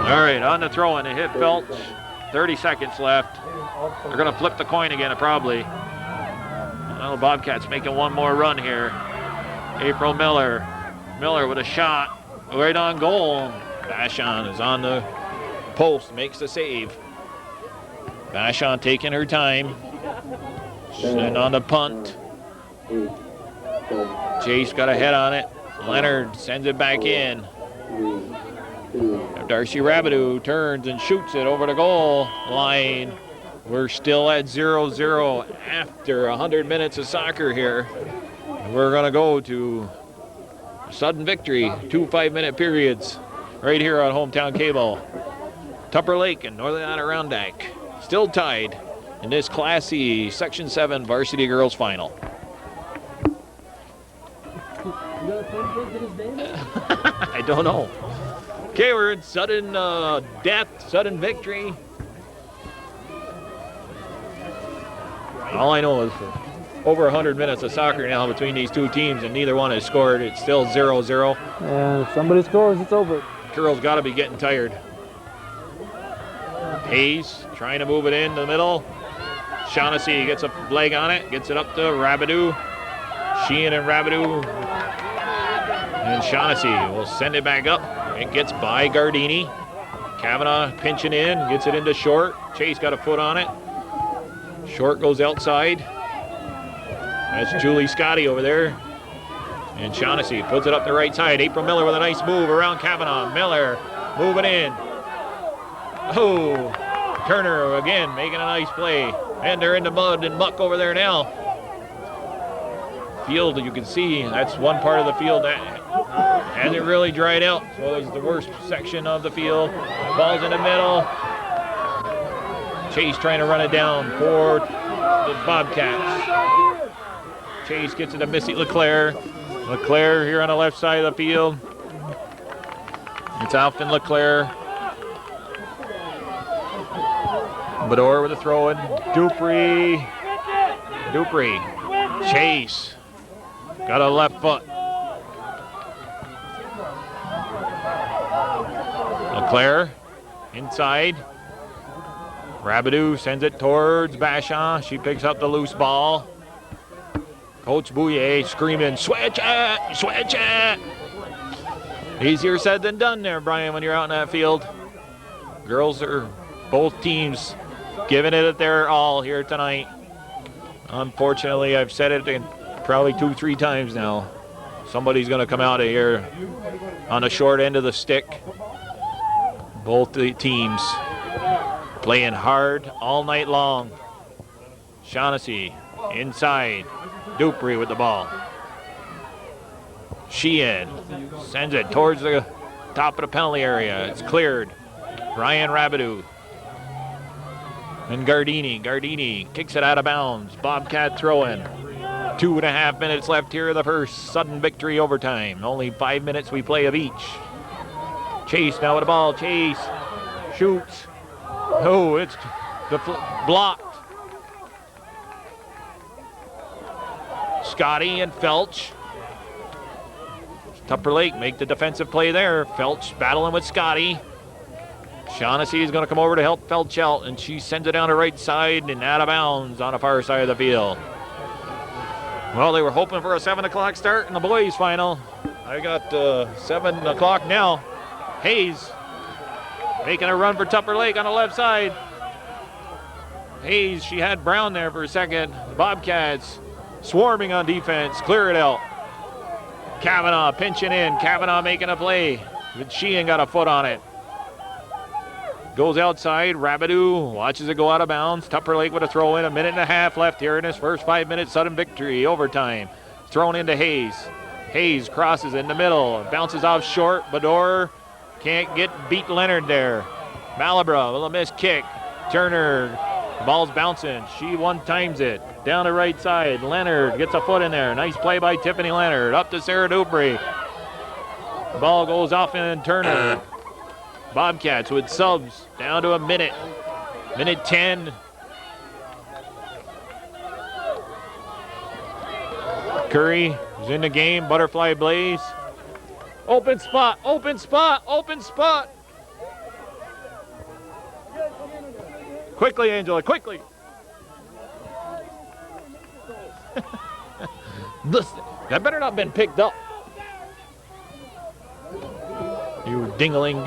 All right, on the throw-in, it hit Felch. 30 seconds left. They're going to flip the coin again, probably. Well, the Bobcats making one more run here. April Miller. Miller with a shot right on goal. Vashon is on the post, makes the save. Vashon taking her time. And on the punt. Chase got a head on it. Leonard sends it back in. Darcy Rabideau turns and shoots it over the goal line. We're still at 0-0 after 100 minutes of soccer here. We're going to go to sudden victory, 2 5-minute periods, right here on Hometown Cable. Tupper Lake and Northern Adirondack still tied in this Class C Section 7 Varsity Girls Final. I don't know. Okay, we're in sudden death, sudden victory. All I know is over 100 minutes of soccer now between these two teams, and neither one has scored. It's still 0-0. And if somebody scores, it's over. Girls got to be getting tired. Hayes trying to move it in the middle. Shaughnessy gets a leg on it, gets it up to Rabideau. Sheehan and Rabideau. And Shaughnessy will send it back up. It gets by Gardini. Kavanaugh pinching in, gets it into Short. Chase got a foot on it. Short goes outside. That's Julie Scotty over there. And Shaughnessy puts it up the right side. April Miller with a nice move around Kavanaugh. Miller moving in. Oh, Turner again making a nice play. And they're in the mud and muck over there now. Field, you can see, that's one part of the field that hasn't really dried out. So it's the worst section of the field. Ball's in the middle. Chase trying to run it down for the Bobcats. Chase gets it to Missy LeClaire. LeClaire here on the left side of the field. It's Alfton LeClaire. Bador with a throw in. Dupree. Chase. Got a left foot. LeClaire inside. Rabideau sends it towards Basham. She picks up the loose ball. Coach Bouye screaming, switch it, switch it. Easier said than done there, Brian, when you're out in that field. Girls are, both teams, giving it their all here tonight. Unfortunately, I've said it probably 2-3 times now. Somebody's going to come out of here on the short end of the stick. Both the teams playing hard all night long. Shaughnessy inside. Dupree with the ball. Sheehan sends it towards the top of the penalty area. It's cleared. Ryan Rabideau. And Gardini kicks it out of bounds. Bobcat throw-in. 2.5 minutes left here in the first. Sudden victory overtime. Only 5 minutes we play of each. Chase now with the ball. Chase shoots. Oh, it's blocked. Scotty and Felch. Tupper Lake make the defensive play there. Felch battling with Scotty. Shaughnessy is going to come over to help Felch out, and she sends it down the right side and out of bounds on the far side of the field. Well, they were hoping for a 7 o'clock start in the boys' final. I got 7 o'clock now. Hayes making a run for Tupper Lake on the left side. Hayes, she had Brown there for a second. The Bobcats swarming on defense, clear it out. Kavanaugh pinching in. Kavanaugh making a play. But Sheehan got a foot on it. Goes outside. Rabideau watches it go out of bounds. Tupper Lake with a throw in. 1.5 minutes left here in this first 5 minutes. Sudden victory. Overtime. Thrown into Hayes. Hayes crosses in the middle. Bounces off short. Bador can't beat Leonard there. Malabra with a missed kick. Turner. Ball's bouncing. She one-times it. Down the right side. Leonard gets a foot in there. Nice play by Tiffany Leonard. Up to Sarah Dupree. Ball goes off in Turner. Bobcats with subs down to a minute. Minute 10. Curry is in the game. Butterfly Blaze. Open spot. Open spot. Open spot. Quickly, Angela. Quickly. Listen, that better not have been picked up. You dingling.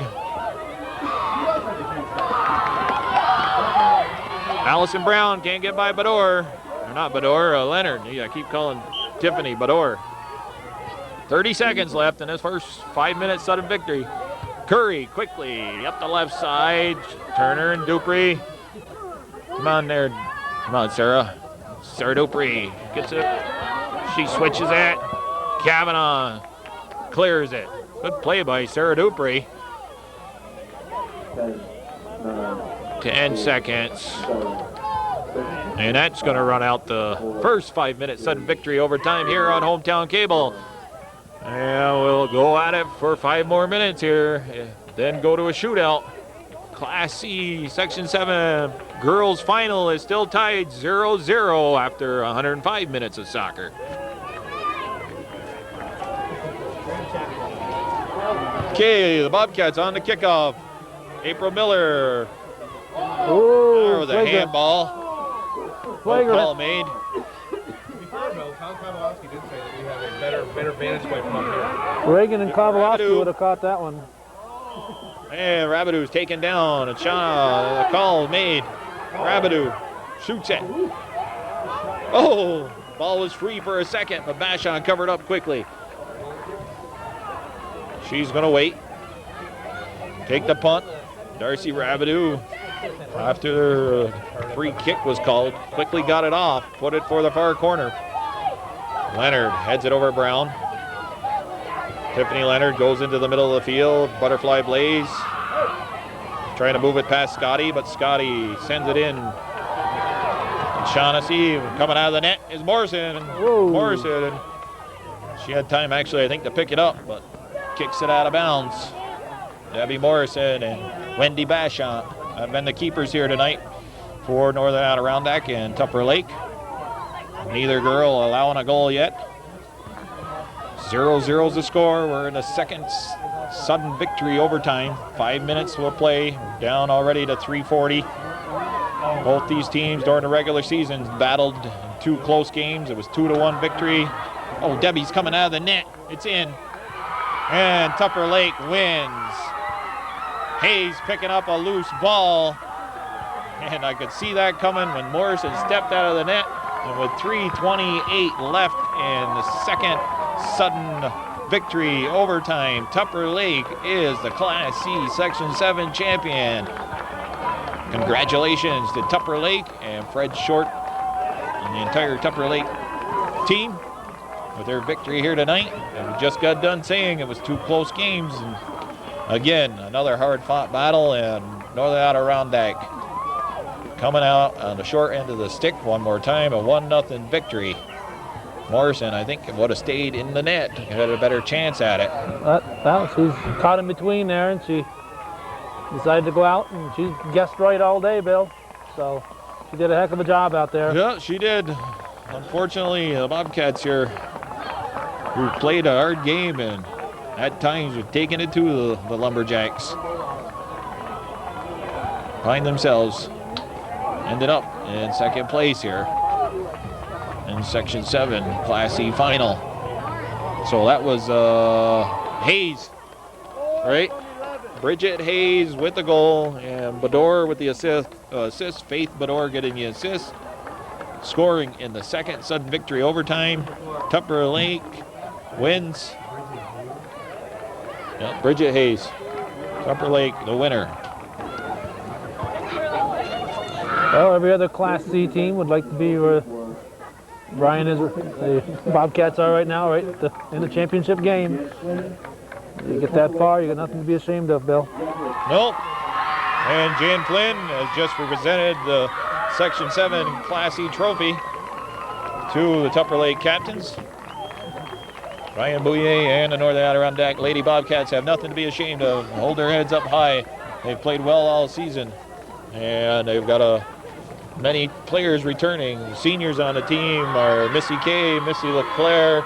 Allison Brown can't get by Bador. Or not Bador, Leonard. Yeah, I keep calling Tiffany Bador. 30 seconds left in this first 5-minute sudden victory. Curry quickly up the left side. Turner and Dupree. Come on there. Come on, Sarah. Sarah Dupree gets it. She switches it. Kavanaugh clears it. Good play by Sarah Dupree. 10 seconds. And that's going to run out the first 5-minute sudden victory overtime here on Hometown Cable. And we'll go at it for 5 more minutes here, then go to a shootout. Class C, Section 7 girls final is still tied 0-0 after 105 minutes of soccer. Okay, the Bobcats on the kickoff. April Miller. Ooh, With a handball. Call made. Before, Bill, Tom Kowalski did say that we have a better vantage point from up here. Reagan and Kowalski would have caught that one. And Rabidou's taken down. And Shaw, the call made. Rabidou shoots it. Oh, ball was free for a second, but Bashon covered up quickly. She's going to wait. Take the punt. Darcy Rabidou, after the free kick was called, quickly got it off, put it for the far corner. Leonard heads it over Brown. Tiffany Leonard goes into the middle of the field. Butterfly Blaze trying to move it past Scotty, but Scotty sends it in. And Shaughnessy coming out of the net is Morrison. Whoa. Morrison. She had time actually, I think, to pick it up, but kicks it out of bounds. Debbie Morrison and Wendy Bashant have been the keepers here tonight for Northern Adirondack and Tupper Lake. Neither girl allowing a goal yet. 0-0 is the score. We're in the second sudden victory overtime. 5 minutes will play. Down already to 3:40. Both these teams during the regular season battled in 2 close games. It was 2-1 victory. Oh, Debbie's coming out of the net. It's in. And Tupper Lake wins. Hayes picking up a loose ball. And I could see that coming when Morrison stepped out of the net. And with 3:28 left in the second sudden victory overtime, Tupper Lake is the Class C Section 7 champion. Congratulations to Tupper Lake and Fred Short and the entire Tupper Lake team with their victory here tonight. And we just got done saying it was 2 close games. And again, another hard-fought battle, and Northern Adirondack coming out on the short end of the stick one more time, a 1-0 victory. Morrison, I think, would have stayed in the net, had a better chance at it. She's caught in between there, and she decided to go out, and she guessed right all day, Bill. So she did a heck of a job out there. Yeah, she did. Unfortunately, the Bobcats here, who played a hard game and at times have taken it to the Lumberjacks, find themselves ended up in second place here in Section 7 Class C final. So that was Hayes, right? Bridget Hayes with the goal, and Bador with the assist. Faith Bador getting the assist. Scoring in the second sudden victory overtime. Tupper Lake wins. Yeah, Bridget Hayes, Tupper Lake, the winner. Well, every other Class C team would like to be where Brian is, the Bobcats are right now, right in the championship game. You get that far, you got nothing to be ashamed of, Bill. Nope. And Jan Flynn has just presented the Section 7 Class E trophy to the Tupper Lake captains. Ryan Bouye and the Northern Adirondack Lady Bobcats have nothing to be ashamed of. Hold their heads up high. They've played well all season, and they've got many players returning. The seniors on the team are Missy Kay, Missy LeClaire,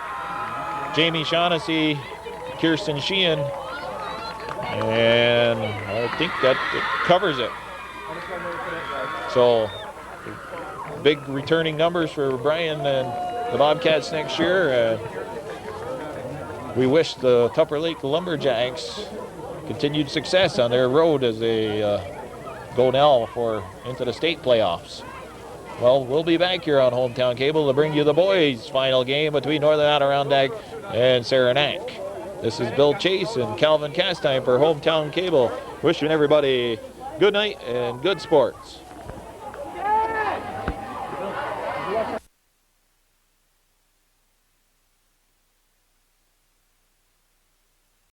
Jamie Shaughnessy, Kirsten Sheehan, and I think that covers it. So big returning numbers for Brian and the Bobcats next year. We wish the Tupper Lake Lumberjacks continued success on their road as they go now into the state playoffs. Well, we'll be back here on Hometown Cable to bring you the boys' final game between Northern Adirondack and Saranac. This is Bill Chase and Calvin Castine for Hometown Cable. Wishing everybody good night and good sports.